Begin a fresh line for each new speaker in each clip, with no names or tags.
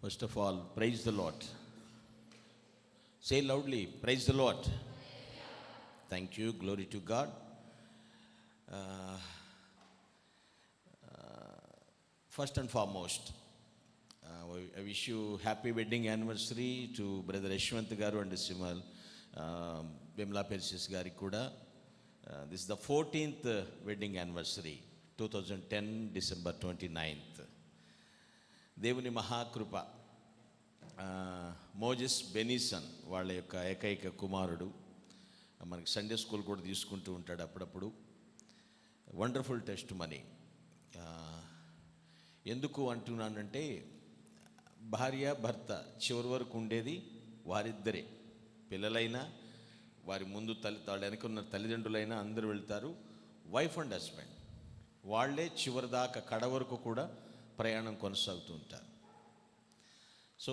First of all, praise the Lord. Say loudly, praise the Lord. Thank you, glory to God. First and foremost, I wish you happy wedding anniversary to Brother Yashwant Garu and Simal Bimla Persis Gari Kuda. This is the 14th wedding anniversary, 2010 December 29th. దేవుని మహాకృప, Moses బెనీసన్ వాళ్ళ యొక్క ఏకైక కుమారుడు. మనకి Sunday school కూడా తీసుకుంటూ ఉంటాడు అప్పుడప్పుడు. Wonderful test money. ఎందుకు అంటున్నానంటే, భార్య భర్త చివరి వరకు ఉండేది వారిద్దరే. పిల్లలైనా, వారి ముందు వాళ్ళ వెనకున్న తల్లిదండ్రులైనా అందరూ వెళ్తారు. వైఫ్ అండ్ హస్బెండ్ వాళ్ళే చివరి దాకా కడ వరకు కూడా ప్రయాణం కొనసాగుతూ ఉంటారు. సో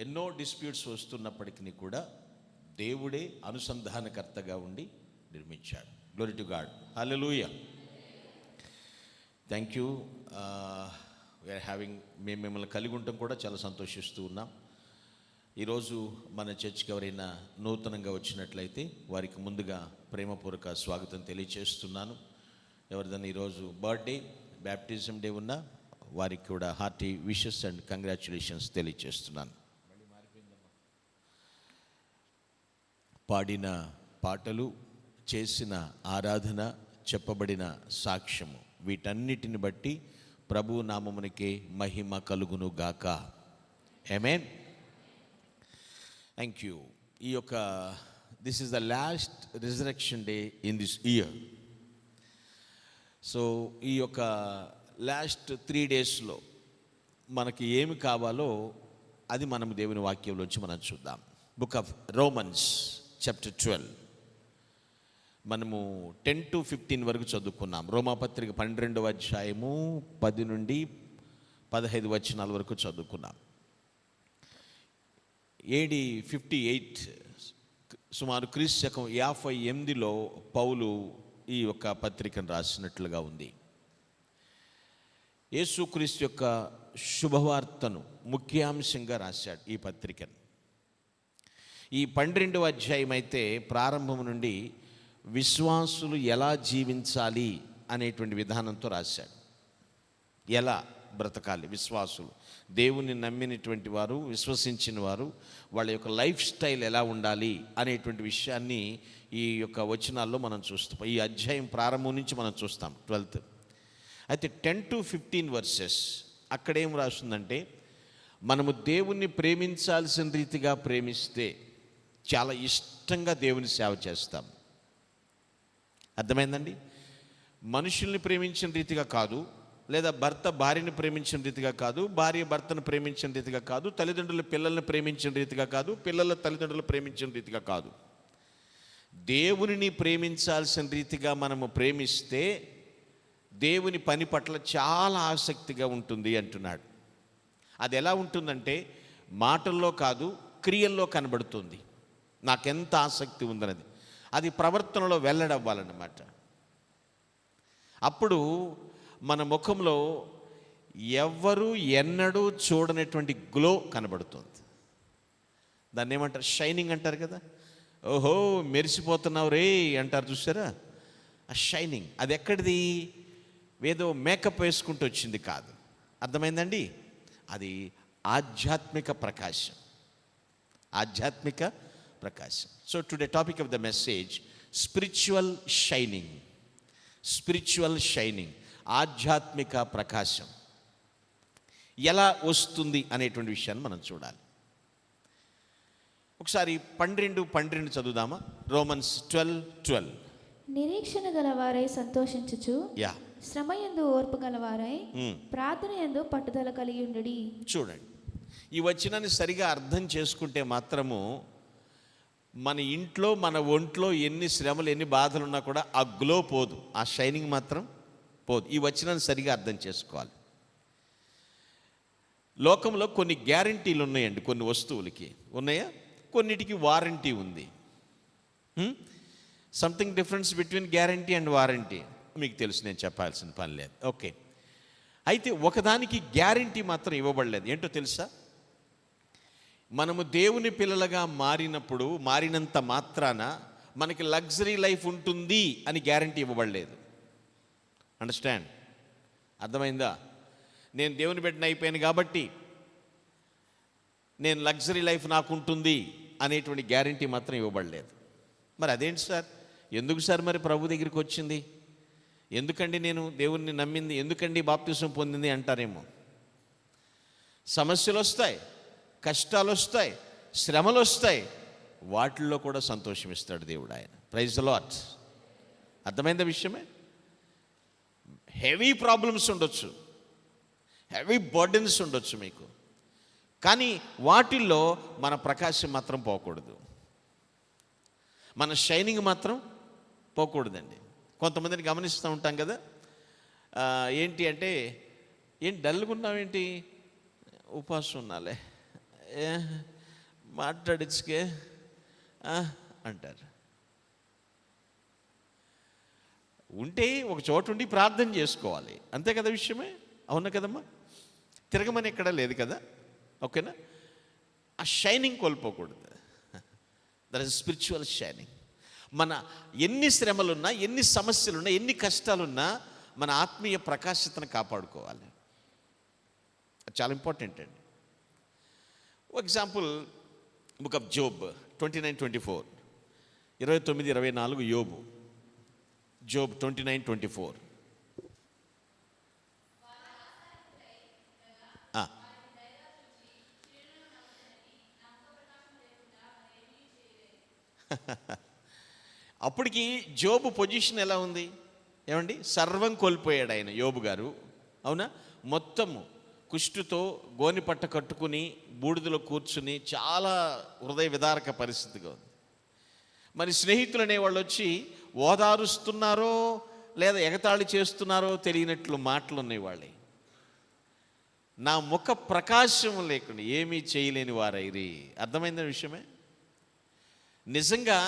ఎన్నో డిస్ప్యూట్స్ వస్తున్నప్పటికీ కూడా దేవుడే అనుసంధానకర్తగా ఉండి నిర్మించాడు. Glory to God, hallelujah. Thank you. We're having, మేము మిమ్మల్ని కలిగి ఉండటం కూడా చాలా సంతోషిస్తూ ఉన్నాం. ఈరోజు మన చర్చ్కి ఎవరైనా నూతనంగా వచ్చినట్లయితే వారికి ముందుగా ప్రేమపూర్వక స్వాగతం తెలియచేస్తున్నాను. ఎవరిదైనా ఈరోజు బర్త్డే, బ్యాప్టిజం డే ఉన్నా వారికి కూడా హార్టీ విషెస్ అండ్ కంగ్రాచ్యులేషన్స్ తెలియచేస్తున్నాను. పాడిన పాటలు, చేసిన ఆరాధన, చెప్పబడిన సాక్ష్యము, వీటన్నిటిని బట్టి ప్రభు నామమునికే మహిమ కలుగును గాక. ఆమేన్. Thank you. ఈ యొక్క this is the last resurrection day in this year. So ఈ యొక్క లాస్ట్ 3 డేస్లో మనకి ఏమి కావాలో అది మనం దేవుని వాక్యంలోంచి మనం చూద్దాం. బుక్ ఆఫ్ రోమన్స్ చాప్టర్ 12 మనము 10 to 15 వరకు చదువుకున్నాం. రోమాపత్రిక 12వ అధ్యాయము 10 నుండి 15 వచనాల వరకు చదువుకున్నాం. AD 58 సుమారు క్రీస్తు శకం 58లో పౌలు ఈ యొక్క పత్రికను రాసినట్లుగా ఉంది. యేసుక్రీస్తు యొక్క శుభవార్తను ముఖ్యాంశంగా రాశాడు ఈ పత్రికను. ఈ 12వ అధ్యాయం అయితే ప్రారంభం నుండి విశ్వాసులు ఎలా జీవించాలి అనేటువంటి విధానంతో రాశాడు. ఎలా బ్రతకాలి విశ్వాసులు, దేవుని నమ్మినటువంటి వారు, విశ్వసించిన వారు, వాళ్ళ యొక్క లైఫ్ స్టైల్ ఎలా ఉండాలి అనేటువంటి విషయాన్ని ఈ యొక్క వచనాల్లో మనం చూస్తాం. ఈ అధ్యాయం ప్రారంభం నుంచి మనం చూస్తాం 12th. అయితే 10 to 15 వర్సెస్ అక్కడేం రాస్తుందంటే, మనము దేవుణ్ణి ప్రేమించాల్సిన రీతిగా ప్రేమిస్తే చాలా ఇష్టంగా దేవుని సేవ చేస్తాం. అర్థమైందండి? మనుషుల్ని ప్రేమించిన రీతిగా కాదు, లేదా భర్త భార్యని ప్రేమించిన రీతిగా కాదు, భార్య భర్తను ప్రేమించిన రీతిగా కాదు, తల్లిదండ్రుల పిల్లల్ని ప్రేమించిన రీతిగా కాదు, పిల్లల తల్లిదండ్రులు ప్రేమించిన రీతిగా కాదు. దేవునిని ప్రేమించాల్సిన రీతిగా మనము ప్రేమిస్తే దేవుని పని పట్ల చాలా ఆసక్తిగా ఉంటుంది అంటున్నాడు. అది ఎలా ఉంటుందంటే, మాటల్లో కాదు క్రియల్లో కనబడుతుంది. నాకెంత ఆసక్తి ఉందన్నది అది ప్రవర్తనలో వెల్లడవ్వాలన్నమాట. అప్పుడు మన ముఖంలో ఎవ్వరూ ఎన్నడూ చూడనటువంటి గ్లో కనబడుతుంది. దాన్ని ఏమంటారు? షైనింగ్ అంటారు కదా. ఓహో మెరిసిపోతున్నావు రే అంటారు, చూసారా? ఆ షైనింగ్ అది ఎక్కడిది? ఏదో మేకప్ వేసుకుంటూ వచ్చింది కాదు. అర్థమైందండి? అది ఆధ్యాత్మిక ప్రకాశం, ఆధ్యాత్మిక ప్రకాశం. So today topic of the message spiritual shining. Spiritual shining, ఆధ్యాత్మిక ప్రకాశం ఎలా వస్తుంది అనేటువంటి విషయాన్ని మనం చూడాలి. ఒకసారి 12 చదువుదామా? రోమన్స్ 12:12.
నిరీక్షణ గలవారై సంతోషించుచు, శ్రమయందు ఓర్పు గలవారై, ప్రార్థన యందు పట్టుదల కలిగి ఉండుడి.
చూడండి, ఈ వచనాన్ని సరిగా అర్థం చేసుకుంటే మాత్రము మన ఇంట్లో, మన ఒంట్లో ఎన్ని శ్రమలు, ఎన్ని బాధలు ఉన్నా కూడా ఆ గ్లో పోదు, ఆ షైనింగ్ మాత్రం పోదు. ఈ వచనాన్ని సరిగా అర్థం చేసుకోవాలి. లోకంలో కొన్ని గ్యారంటీలు ఉన్నాయండి. కొన్ని వస్తువులకి ఉన్నాయా? కొన్నిటికి వారంటీ ఉంది. Something difference between guarantee and warranty మీకు తెలుసు, నేను చెప్పాల్సిన పని లేదు. ఓకే, అయితే ఒకదానికి గ్యారంటీ మాత్రం ఇవ్వబడలేదు. ఏంటో తెలుసా? మనము దేవుని పిల్లలుగా మారినంత మాత్రాన మనకి లగ్జరీ లైఫ్ ఉంటుంది అని గ్యారంటీ ఇవ్వబడలేదు. అండర్స్టాండ్? అర్థమైందా? నేను దేవుని బిడ్డను అయిపోయాను కాబట్టి నేను లగ్జరీ లైఫ్ నాకు ఉంటుంది అనేటువంటి గ్యారంటీ మాత్రం ఇవ్వబడలేదు. మరి అదేంటి సార్, ఎందుకు సార్ మరి ప్రభు దగ్గరికి వచ్చింది, ఎందుకండి నేను దేవుణ్ణి నమ్మింది, ఎందుకండి బాప్తిసం పొందింది అంటారేమో. సమస్యలు వస్తాయి, కష్టాలు వస్తాయి, శ్రమలు వస్తాయి, వాటిల్లో కూడా సంతోషం ఇస్తాడు దేవుడు. ఆయన ప్రైజ్ ది లార్డ్. అర్థమైందా విషయమే? హెవీ ప్రాబ్లమ్స్ ఉండొచ్చు, హెవీ బర్డెన్స్ ఉండొచ్చు మీకు, కానీ వాటిల్లో మన ప్రకాశం మాత్రం పోకూడదు, మన షైనింగ్ మాత్రం పోకూడదండి. కొంతమందిని గమనిస్తూ ఉంటాం కదా, ఏంటి అంటే, ఏంటి డల్గా ఉన్నావేంటి, ఉపవాసం ఉన్నాలే, మాట్లాడించుకే అంటారు. ఉంటే ఒక చోటు ఉండి ప్రార్థన చేసుకోవాలి, అంతే కదా విషయమే. అవునా కదమ్మా? తిరగమని ఎక్కడా లేదు కదా, ఓకేనా? ఆ షైనింగ్ కోల్పోకూడదు. That is spiritual shining. మన ఎన్ని శ్రమలున్నా, ఎన్ని సమస్యలున్నా, ఎన్ని కష్టాలున్నా మన ఆత్మీయ ప్రకాశతను కాపాడుకోవాలి. అది చాలా ఇంపార్టెంట్ అండి. ఎగ్జాంపుల్ బుక్ ఆఫ్ జోబ్ 29:24, 29-24 యోబు, జోబ్ 29:24. అప్పటికి జోబు పొజిషన్ ఎలా ఉంది ఏమండి? సర్వం కోల్పోయాడు ఆయన, యోబు గారు. అవునా? మొత్తము కుష్టుతో గోని పట్ట కట్టుకుని బూడిదలో కూర్చుని చాలా హృదయ విదారక పరిస్థితిగా ఉంది. మరి స్నేహితులు అనేవాళ్ళు వచ్చి ఓదారుస్తున్నారో లేదా ఎగతాళి చేస్తున్నారో తెలియనట్లు మాటలు ఉన్నాయి వాళ్ళే. నా ముఖ ప్రకాశం లేకుండా ఏమీ చేయలేని వారైరి. అర్థమైన విషయమే. నిజంగా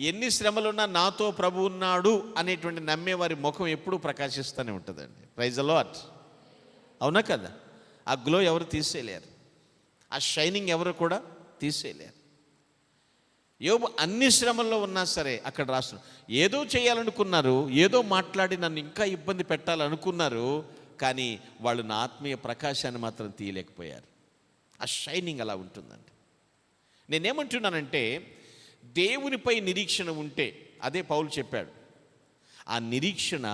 ఎన్ని శ్రమలున్నా నాతో ప్రభు ఉన్నాడు అనేటువంటి నమ్మేవారి ముఖం ఎప్పుడూ ప్రకాశిస్తూనే ఉంటుందండి. Praise the Lord. అవునా కదా? ఆ గ్లో ఎవరు తీసేయలేరు, ఆ షైనింగ్ ఎవరు కూడా తీసేయలేరు. యోబు అన్ని శ్రమల్లో ఉన్నా సరే అక్కడ రాస్తున్నారు, ఏదో చేయాలనుకున్నారు, ఏదో మాట్లాడి నన్ను ఇంకా ఇబ్బంది పెట్టాలనుకున్నారు, కానీ వాళ్ళు నా ఆత్మీయ ప్రకాశాన్ని మాత్రం తీయలేకపోయారు. ఆ షైనింగ్ అలా ఉంటుందండి. నేనేమంటున్నానంటే, దేవునిపై నిరీక్షణ ఉంటే, అదే పౌలు చెప్పాడు, ఆ నిరీక్షణ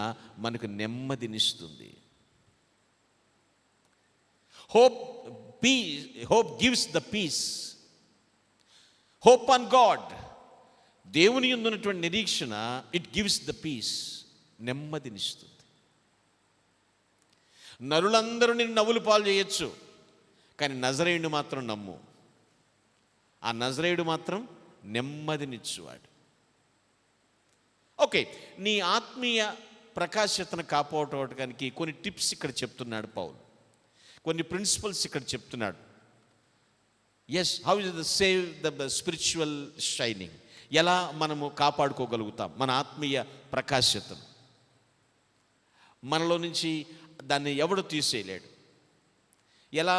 మనకు నెమ్మదినిస్తుంది. Hope gives the peace. Hope on God, దేవుని యందు ఉన్నటువంటి నిరీక్షణ, ఇట్ గివ్స్ ద పీస్, నెమ్మదినిస్తుంది. నరులందరూ నిన్ను నవ్వులు పాలు చేయొచ్చు, కానీ నజరేయుడు మాత్రం నమ్ము. ఆ నజరేయుడు మాత్రం నెమ్మదినిచ్చువాడు. ఓకే, నీ ఆత్మీయ ప్రకాశతను కాపాడుకోవడానికి కొన్ని టిప్స్ ఇక్కడ చెప్తున్నాడు పౌలు, కొన్ని ప్రిన్సిపల్స్ ఇక్కడ చెప్తున్నాడు. Yes, how is the save the spiritual shining. ఎలా మనము కాపాడుకోగలుగుతాం మన ఆత్మీయ ప్రకాశతను? మనలో నుంచి దాన్ని ఎవడు తీసేయలేడు. ఎలా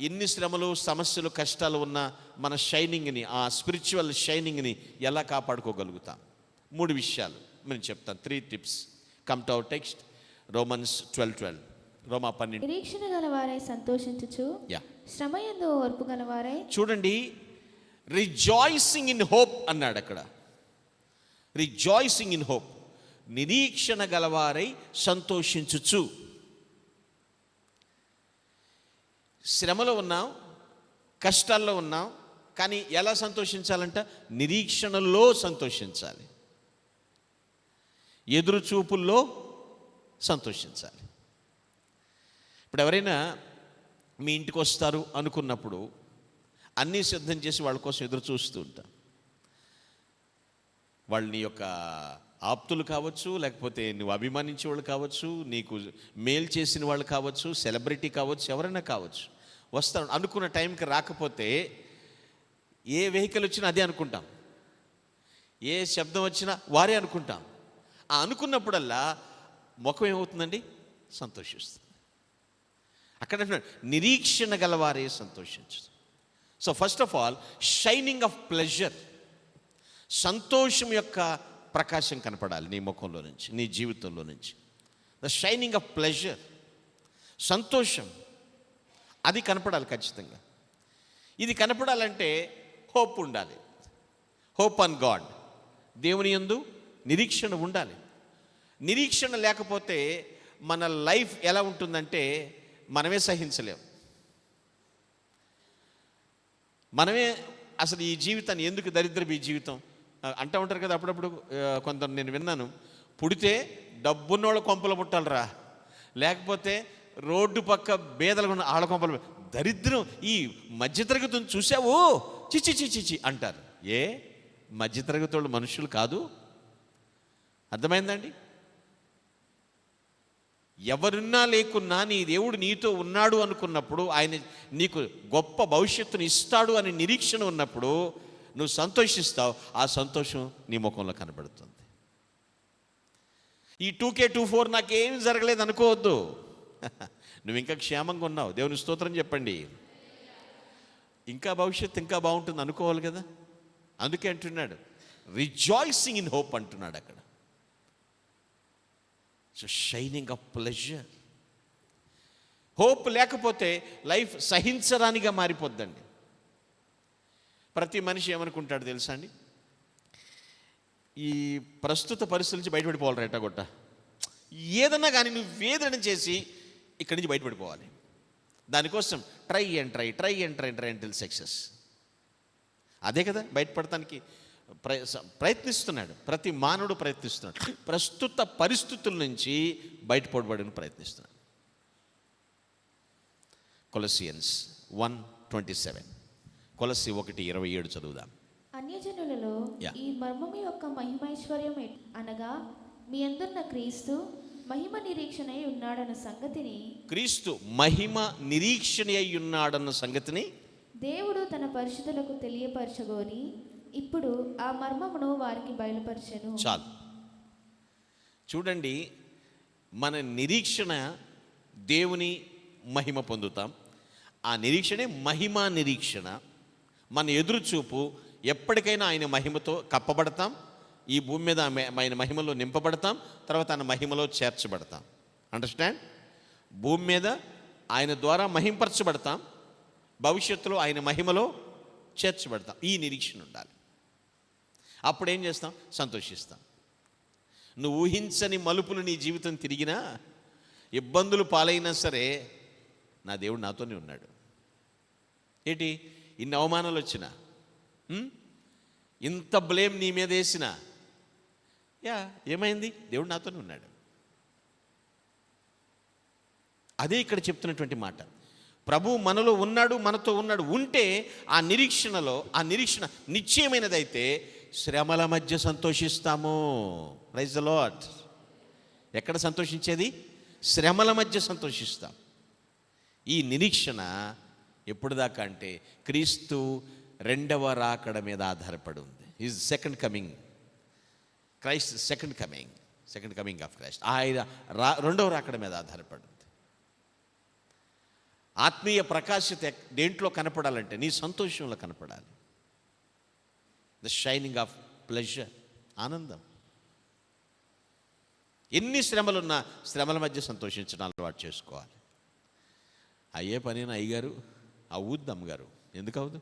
ఎన్ని శ్రమలు, సమస్యలు, కష్టాలు ఉన్నా మన షైనింగ్ని, ఆ స్పిరిచువల్ షైనింగ్ని ఎలా కాపాడుకోగలుగుతాం? 3 విషయాలు నేను చెప్తాను. 3 tips. Come to our text, Romans 12:12. రోమా 12.
నిరీక్షణ గలవారై సంతోషించుచు, శ్రమయందు ఓర్పు గలవారై. చూడండి,
రిజాయిసింగ్ ఇన్ హోప్ అన్నాడు అక్కడ. రిజాయిసింగ్ ఇన్ హోప్, నిరీక్షణ గలవారై సంతోషించుచు. శ్రమలో ఉన్నాం, కష్టాల్లో ఉన్నాం, కానీ ఎలా సంతోషించాలంట? నిరీక్షణలో సంతోషించాలి, ఎదురు చూపుల్లో సంతోషించాలి. ఇప్పుడు ఎవరైనా మీ ఇంటికి వస్తారు అనుకున్నప్పుడు అన్నీ సిద్ధం చేసి వాళ్ళ కోసం ఎదురు చూస్తూ ఉంటాం. వాళ్ళు నీ యొక్క ఆప్తులు కావచ్చు, లేకపోతే నువ్వు అభిమానించే వాళ్ళు కావచ్చు, నీకు మేలు చేసిన వాళ్ళు కావచ్చు, సెలబ్రిటీ కావచ్చు, ఎవరైనా కావచ్చు. వస్తాను అనుకున్న టైంకి రాకపోతే ఏ వెహికల్ వచ్చినా అదే అనుకుంటాం, ఏ శబ్దం వచ్చినా వారే అనుకుంటాం. ఆ అనుకున్నప్పుడల్లా ముఖం ఏమవుతుందండి? సంతోషిస్తుంది. అక్కడ నిరీక్షణ గలవారే సంతోషించు. So first of all shining of pleasure, సంతోషం యొక్క ప్రకాశం కనపడాలి నీ ముఖంలో నుంచి, నీ జీవితంలో నుంచి. ద షైనింగ్ ఆఫ్ ప్లెజర్, సంతోషం, అది కనపడాలి ఖచ్చితంగా. ఇది కనపడాలంటే హోప్ ఉండాలి. హోప్ ఆన్ గాడ్, దేవుని యందు నిరీక్షణ ఉండాలి. నిరీక్షణ లేకపోతే మన లైఫ్ ఎలా ఉంటుందంటే మనమే సహించలేము. మనమే అసలు ఈ జీవితాన్ని ఎందుకు దరిద్రపు ఈ జీవితం అంటూ ఉంటారు కదా అప్పుడప్పుడు. కొందరు నేను విన్నాను, పుడితే డబ్బున్నోళ్ళ కొంపలు పుట్టాలరా, లేకపోతే రోడ్డు పక్క బేదలు ఉన్న ఆళ్ళ కొంపలు. దరిద్రం ఈ మధ్యతరగతిని చూసావు చిచి చిచి అంటారు. ఏ మధ్యతరగతి వాళ్ళు మనుషులు కాదు? అర్థమైందండి? ఎవరున్నా లేకున్నా నీ దేవుడు నీతో ఉన్నాడు అనుకున్నప్పుడు, ఆయన నీకు గొప్ప భవిష్యత్తుని ఇస్తాడు అని నిరీక్షణ ఉన్నప్పుడు నువ్వు సంతోషిస్తావు. ఆ సంతోషం నీ ముఖంలో కనబడుతుంది. ఈ 2K24 నాకేం జరగలేదు అనుకోవద్దు. నువ్వు ఇంకా క్షేమంగా ఉన్నావు, దేవుని స్తోత్రం చెప్పండి. ఇంకా భవిష్యత్తు ఇంకా బాగుంటుంది అనుకోవాలి కదా. అందుకే అంటున్నాడు రిజాయిసింగ్ ఇన్ హోప్ అంటున్నాడు అక్కడ. So shining of pleasure. Hope లేకపోతే లైఫ్ సహించరానిగా మారిపోద్దండి. ప్రతి మనిషి ఏమనుకుంటాడు తెలుసా అండి, ఈ ప్రస్తుత పరిస్థితుల నుంచి బయటపడిపోవాలి రేటా గొట్ట, ఏదన్నా కానీ నువ్వు ఏదైనా చేసి ఇక్కడి నుంచి బయటపడిపోవాలి. దానికోసం ట్రై అండ్ సక్సెస్. అదే కదా బయటపడటానికి ప్రయత్నిస్తున్నాడు. ప్రతి మానవుడు ప్రయత్నిస్తున్నాడు. ప్రస్తుత పరిస్థితుల నుంచి బయటపడబడిన ప్రయత్నిస్తున్నాడు. కొలసియన్స్ 1:27, కొలసి 1:27 చదువుదాం.
అన్యజనులలో ఈ మర్మము యొక్క మహిమైశ్వర్యం అనగా మీ అందున్న క్రీస్తు మహిమ నిరీక్షణ ఉన్నాడన్న సంగతిని, క్రీస్తు
మహిమ నిరీక్షణ అయి ఉన్నాడన్న సంగతిని
దేవుడు తన పరిశుద్ధులకు తెలియపరచగోరి ఇప్పుడు ఆ మర్మమును వారికి బయలుపరచెను.
చాలు చూడండి, మన నిరీక్షణ దేవుని మహిమ పొందుతాం. ఆ నిరీక్షణే మహిమా నిరీక్షణ. మన ఎదురుచూపు ఎప్పటికైనా ఆయన మహిమతో కప్పబడతాం. ఈ భూమి మీద ఆయన మహిమలో నింపబడతాం, తర్వాత ఆయన మహిమలో చేర్చబడతాం. అండర్స్టాండ్? భూమి మీద ఆయన ద్వారా మహింపరచబడతాం, భవిష్యత్తులో ఆయన మహిమలో చేర్చబడతాం. ఈ నిరీక్షణ ఉండాలి. అప్పుడు ఏం చేస్తాం? సంతోషిస్తాం. నువ్వు ఊహించని మలుపులు నీ జీవితం తిరిగినా, ఇబ్బందులు పాలైనా సరే నా దేవుడు నాతోనే ఉన్నాడు. ఏంటి ఇన్ని అవమానాలు వచ్చినా, ఇంత బ్లేమ్ నీ మీద వేసినా, ఏమైంది? దేవుడు నాతోనే ఉన్నాడు. అదే ఇక్కడ చెప్తున్నటువంటి మాట. ప్రభు మనలో ఉన్నాడు, మనతో ఉన్నాడు. ఉంటే ఆ నిరీక్షణ నిశ్చయమైనదైతే శ్రమల మధ్య సంతోషిస్తాము. Praise the lord. ఎక్కడ సంతోషించేది? శ్రమల మధ్య సంతోషిస్తాం. ఈ నిరీక్షణ ఎప్పుడు దాకా అంటే క్రీస్తు రెండవ రాకడ మీద ఆధారపడి ఉంది. His second coming, Christ second coming of Christ. ఆయన రెండవ రాకడ మీద ఆధారపడి ఉంది. ఆత్మీయ ప్రకాశత దేంట్లో కనపడాలంటే నీ సంతోషంలో కనపడాలి. ద షైనింగ్ ఆఫ్ ప్లెజర్, ఆనందం. ఎన్ని శ్రమలున్నా శ్రమల మధ్య సంతోషించడం అలవాటు చేసుకోవాలి. అయ్యే పనేనా అయ్యగారు? అవుద్ది అమ్మగారు. ఎందుకు అవదు?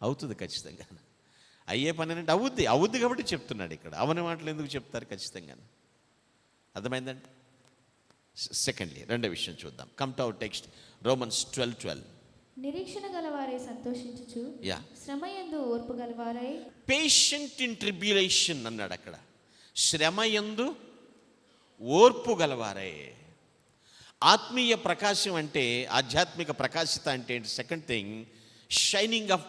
అవుతుంది ఖచ్చితంగా. అయ్యే పని అంటే అవుద్ది కాబట్టి చెప్తున్నాడు ఇక్కడ. అవని మాటలు ఎందుకు చెప్తారు? ఖచ్చితంగా. అర్థమైందండి? సెకండ్లీ, రెండో విషయం చూద్దాం. Come to our text, Romans 12:12.
నిరీక్షణ గలవారై సంతోషించుచు, శ్రమయందు ఓర్పు గలవారై.
పేషెంట్ ఇన్ ట్రిబ్యులేషన్ అన్నాడు అక్కడ. శ్రమయందు ఓర్పు గలవారై. ఆత్మీయ ప్రకాశం అంటే, ఆధ్యాత్మిక ప్రకాశత అంటే ఏంటి? Second thing, shining of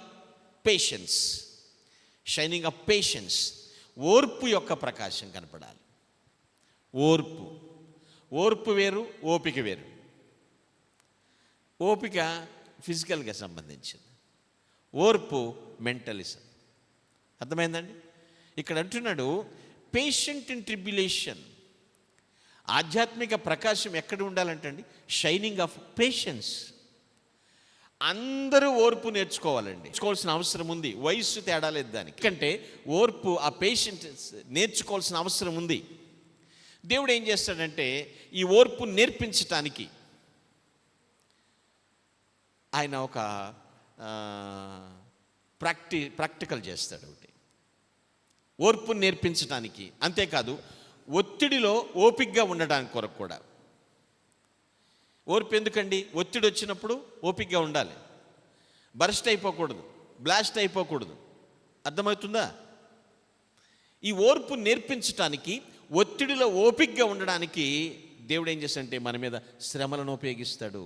patience. ఓర్పు యొక్క ప్రకాశం కనపడాలి. ఓర్పు వేరు, ఓపిక వేరు. ఓపిక ఫిజికల్గా సంబంధించింది, ఓర్పు మెంటలిజం. అర్థమైందండి? ఇక్కడ అంటున్నాడు పేషెంట్ ఇన్ ట్రిబ్యులేషన్. ఆధ్యాత్మిక ప్రకాశం ఎక్కడ ఉండాలంటే అండి, షైనింగ్ ఆఫ్ పేషెన్స్. అందరూ ఓర్పు నేర్చుకోవాలండి. నేర్చుకోవాల్సిన అవసరం ఉంది. వయస్సు తేడా లేదు దానికి. ఎందుకంటే ఓర్పు, ఆ పేషెంట్ నేర్చుకోవాల్సిన అవసరం ఉంది. దేవుడు ఏం చేస్తాడంటే ఈ ఓర్పు నేర్పించటానికి ఆయన ఒక ప్రాక్టికల్ చేస్తాడు ఒకటి, ఓర్పు నేర్పించడానికి. అంతేకాదు ఒత్తిడిలో ఓపికగా ఉండడానికి కొరకు కూడా. ఓర్పు ఎందుకండి? ఒత్తిడి వచ్చినప్పుడు ఓపికగా ఉండాలి, బర్స్ట్ అయిపోకూడదు, బ్లాస్ట్ అయిపోకూడదు. అర్థమవుతుందా? ఈ ఓర్పు నేర్పించటానికి, ఒత్తిడిలో ఓపికగా ఉండడానికి దేవుడు ఏం చేస్తాడంటే మన మీద శ్రమలను ఉపయోగిస్తాడు.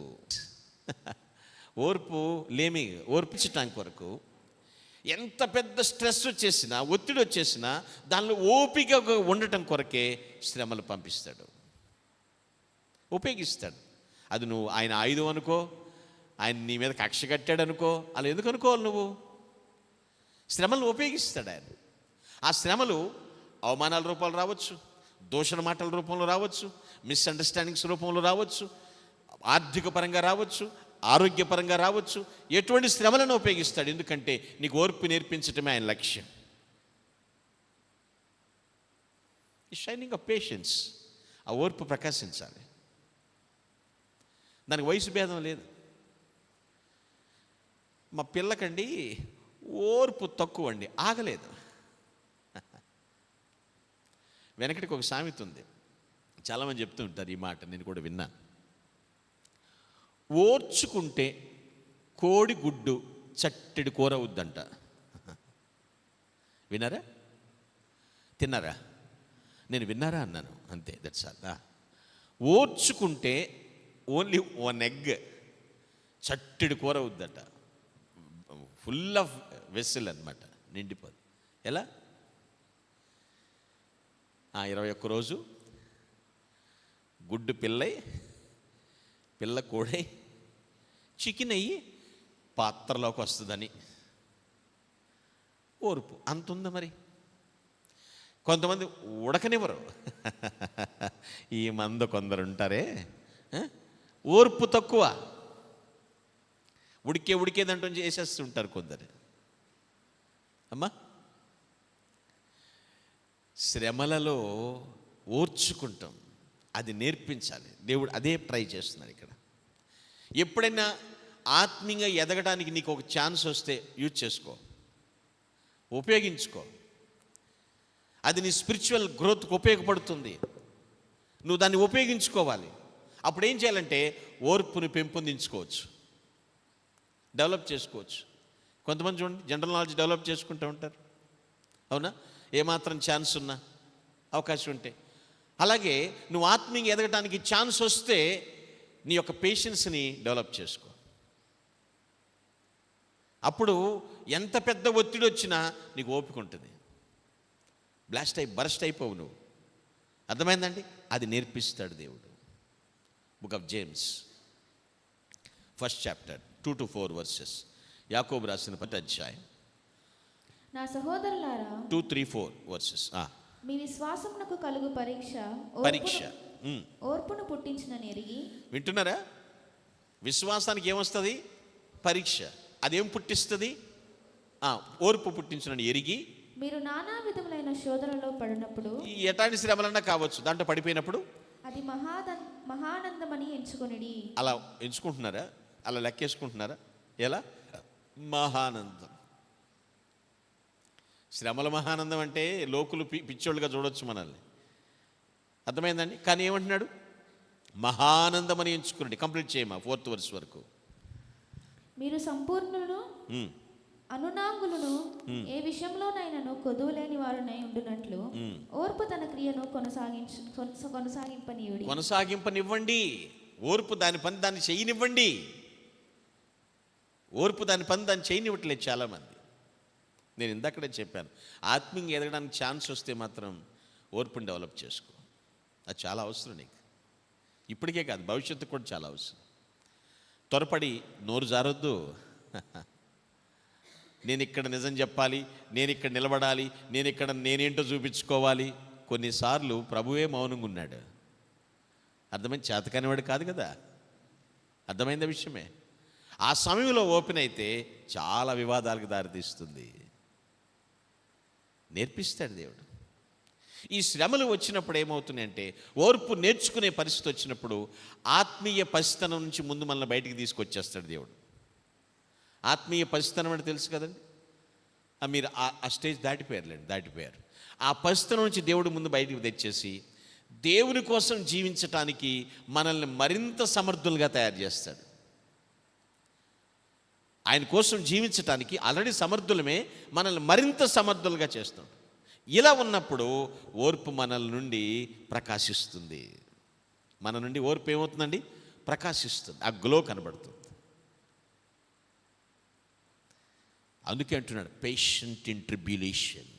ఓర్పు ఓర్పించటానికి కొరకు ఎంత పెద్ద స్ట్రెస్ వచ్చేసినా, ఒత్తిడి వచ్చేసినా దానిలో ఓపికగా ఉండటం కొరకే శ్రమలు పంపిస్తాడు, ఉపయోగిస్తాడు. అది నువ్వు ఆయన ఆయుధం అనుకో, ఆయన నీ మీద కక్ష కట్టాడు అనుకో, అలా ఎందుకు అనుకోవాలి నువ్వు? శ్రమలను ఉపయోగిస్తాడు ఆయన. ఆ శ్రమలు అవమానాల రూపంలో రావచ్చు, దూషణ మాటల రూపంలో రావచ్చు, మిస్అండర్స్టాండింగ్స్ రూపంలో రావచ్చు, ఆర్థిక పరంగా రావచ్చు, ఆరోగ్యపరంగా రావచ్చు. ఎటువంటి శ్రమలను ఉపయోగిస్తాడు? ఎందుకంటే నీకు ఓర్పు నేర్పించటమే ఆయన లక్ష్యం. ఈ షైనింగ్ ఆఫ్ పేషెన్స్, ఆ ఓర్పు ప్రకాశించాలి. దానికి వయసు భేదం లేదు. మా పిల్లకండి ఓర్పు తక్కువ అండి, ఆగలేదు. వెనకటికి ఒక సామెత ఉంది, చాలామంది చెప్తూ ఉంటారు ఈ మాట, నేను కూడా విన్నాను. ఓర్చుకుంటే కోడి గుడ్డు చట్టెడు కూర అవుద్దంట. విన్నారా? తిన్నారా? నేను విన్నారా అన్నాను, అంతే, దట్స్ ఆల్. ఓర్చుకుంటే ఓన్లీ 1 ఎగ్ చట్టెడు కూర అవుద్దట. ఫుల్ ఆఫ్ వెస్సెల్ అనమాట, నిండిపోదు. ఎలా? 21 రోజు గుడ్డు పిల్ల కోడై చికెన్ అయ్యి పాత్రలోకి వస్తుందని ఓర్పు అంత ఉందా? మరి కొంతమంది ఉడకనివ్వరు. ఈ మంద కొందరు ఉంటారే, ఓర్పు తక్కువ, ఉడికేదంటూ చేసేస్తుంటారు కొందరు. అమ్మా, శ్రమలలో ఓర్చుకుంటాం, అది నేర్పించాలి. దేవుడు అదే ట్రై చేస్తున్నాడు ఇక్కడ. ఎప్పుడైనా ఆత్మీయంగా ఎదగడానికి నీకు ఒక ఛాన్స్ వస్తే యూజ్ చేసుకో, ఉపయోగించుకో. అది నీ స్పిరిచువల్ గ్రోత్కి ఉపయోగపడుతుంది. నువ్వు దాన్ని ఉపయోగించుకోవాలి. అప్పుడు ఏం చేయాలంటే ఓర్పుని పెంపొందించుకోవచ్చు, డెవలప్ చేసుకోవచ్చు. కొంతమంది చూడండి, జనరల్ నాలెడ్జ్ డెవలప్ చేసుకుంటూ ఉంటారు, అవునా? ఏమాత్రం ఛాన్స్ ఉన్నా, అవకాశం ఉంటే. అలాగే నువ్వు ఆత్మీయంగా ఎదగడానికి ఛాన్స్ వస్తే నీ యొక్క పేషెన్స్ని డెవలప్ చేసుకో. అప్పుడు ఎంత పెద్ద ఒత్తిడి వచ్చినా నీకు ఓపిక ఉంటుంది, బర్స్ట్ అయిపోవు నువ్వు. అర్థమైందండి? అది నేర్పిస్తాడు దేవుడు. Book of James 1st chapter 2 to 4 verses. యాకోబు రాసిన 10వ అధ్యాయం
నా సహోదరులారా
2, 3, 4 verses.
మీ విశ్వాసమునకు కలుగు పరీక్ష ఓర్పును పుట్టించునని ఎరిగి.
వింటున్నారా? విశ్వాసానికి ఏమొస్తుంది? పరీక్ష. అదేం పుట్టిస్తుంది? ఓర్పు పుట్టించునని ఎరిగి.
మీరు నానా విధములైన శోధనలో పడినప్పుడు,
ఎలాంటి శ్రమలన్నా కావచ్చు, దాంట్లో పడిపోయినప్పుడు
అది మహానందమని ఎంచుకొనిడి.
అలా ఎంచుకుంటున్నారా? అలా లెక్కేసుకుంటున్నారా? ఎలా? మహానందం. శ్రమల మహానందం అంటే లోకులు పిచ్చోళ్ళుగా చూడొచ్చు మనల్ని, అర్థమైందండి? కానీ ఏమంటున్నాడు? మహానందం అని ఎంచుకునండి. కంప్లీట్ చేయమా 4th verse వరకు.
మీరు సంపూర్ణులను అనునాంగులను ఏ విషయంలోనైనాను కొదువులేని వారునై ఉండునట్లు ఓర్పు తన క్రియను
కొనసాగింపనివ్వండి. ఓర్పు దాని పని దాన్ని చేయనివ్వండి. ఓర్పు దాని పని దాన్ని చేయనివ్వట్లేదు చాలామంది. నేను ఇందాకడే చెప్పాను, ఆత్మీయంగా ఎదగడానికి ఛాన్స్ వస్తే మాత్రం ఓర్పుని డెవలప్ చేసుకో. అది చాలా అవసరం నీకు, ఇప్పటికే కాదు భవిష్యత్తు కూడా చాలా అవసరం. త్వరపడి నోరు జారొద్దు. నేను ఇక్కడ నిజం చెప్పాలి, నేను ఇక్కడ నిలబడాలి, నేను ఇక్కడ నేనేంటో చూపించుకోవాలి. కొన్నిసార్లు ప్రభువే మౌనంగా ఉన్నాడు. అర్థమైంది? చేతకానివాడు కాదు కదా, అర్థమైంది విషయమే. ఆ సమయంలో ఓపెన్ అయితే చాలా వివాదాలకు దారితీస్తుంది. నేర్పిస్తాడు దేవుడు. ఈ శ్రమలు వచ్చినప్పుడు ఏమవుతున్నాయంటే, ఓర్పు నేర్చుకునే పరిస్థితి వచ్చినప్పుడు ఆత్మీయ పసితనం నుంచి ముందు మనల్ని బయటికి తీసుకొచ్చేస్తాడు దేవుడు. ఆత్మీయ పసితనం అంటే తెలుసు కదండి. మీరు ఆ స్టేజ్ దాటిపోయారు. ఆ పసితనం నుంచి దేవుడు ముందు బయటికి తెచ్చేసి దేవుని కోసం జీవించటానికి మనల్ని మరింత సమర్థులుగా తయారు చేస్తాడు. ఆయన కోసం జీవించటానికి ఆల్రెడీ సమర్థులమే, మనల్ని మరింత సమర్థులుగా చేస్తాడు. ఇలా ఉన్నప్పుడు ఓర్పు మనల నుండి ప్రకాశిస్తుంది. మన నుండి ఓర్పు ఏమవుతుందండి? ప్రకాశిస్తుంది. ఆ గ్లో కనబడుతుంది. అందుకే అంటున్నాడు పేషెంట్ ఇన్ ట్రిబ్యులేషన్.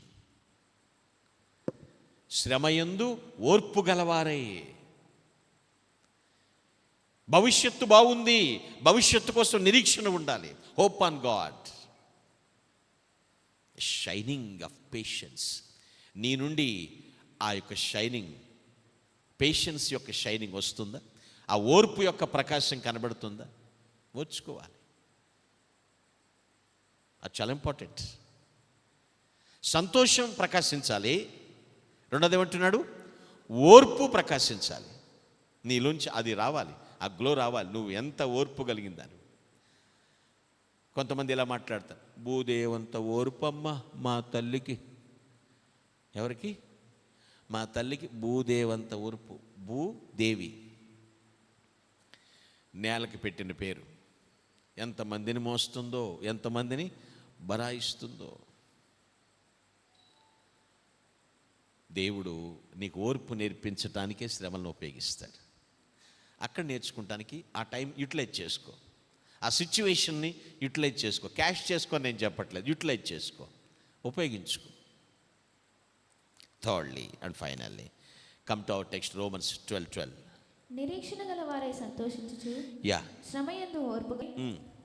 శ్రమయందు ఓర్పు గలవారే. భవిష్యత్తు బాగుంది, భవిష్యత్తు కోసం నిరీక్షణ ఉండాలి. Hope on God. Shining of patience. నీ నుండి ఆ యొక్క షైనింగ్, పేషెన్స్ యొక్క షైనింగ్ వస్తుందా? ఆ ఓర్పు యొక్క ప్రకాశం కనబడుతుందా? ఓర్చుకోవాలి. అది చాలా ఇంపార్టెంట్. సంతోషం ప్రకాశించాలి. రెండోది ఏమంటున్నాడు? ఓర్పు ప్రకాశించాలి. నీలోంచి అది రావాలి, ఆ గ్లో రావాలి. నువ్వు ఎంత ఓర్పు కలిగిందని. కొంతమంది ఇలా మాట్లాడతారు, భూదేవంత ఓర్పమ్మ మా తల్లికి. ఎవరికి? మా తల్లికి భూదేవంత ఓర్పు. భూదేవి నేలకి పెట్టిన పేరు. ఎంతమందిని మోస్తుందో, ఎంతమందిని బరాయిస్తుందో. దేవుడు నీకు ఓర్పు నేర్పించటానికే శ్రమలను ఉపయోగిస్తాడు. అక్కడ నేర్చుకుంటానికి ఆ టైం యూటిలైజ్ చేసుకో. ఆ సిచ్యువేషన్ని యూటిలైజ్ చేసుకో. క్యాష్ చేసుకో నేను చెప్పట్లేదు, యూటిలైజ్ చేసుకో, ఉపయోగించుకో. Thirdly and finally come to our text, Romans 12:12.
నిరీక్షణ గల వారై సంతోషించుచు శ్రమయందు ఓర్పు,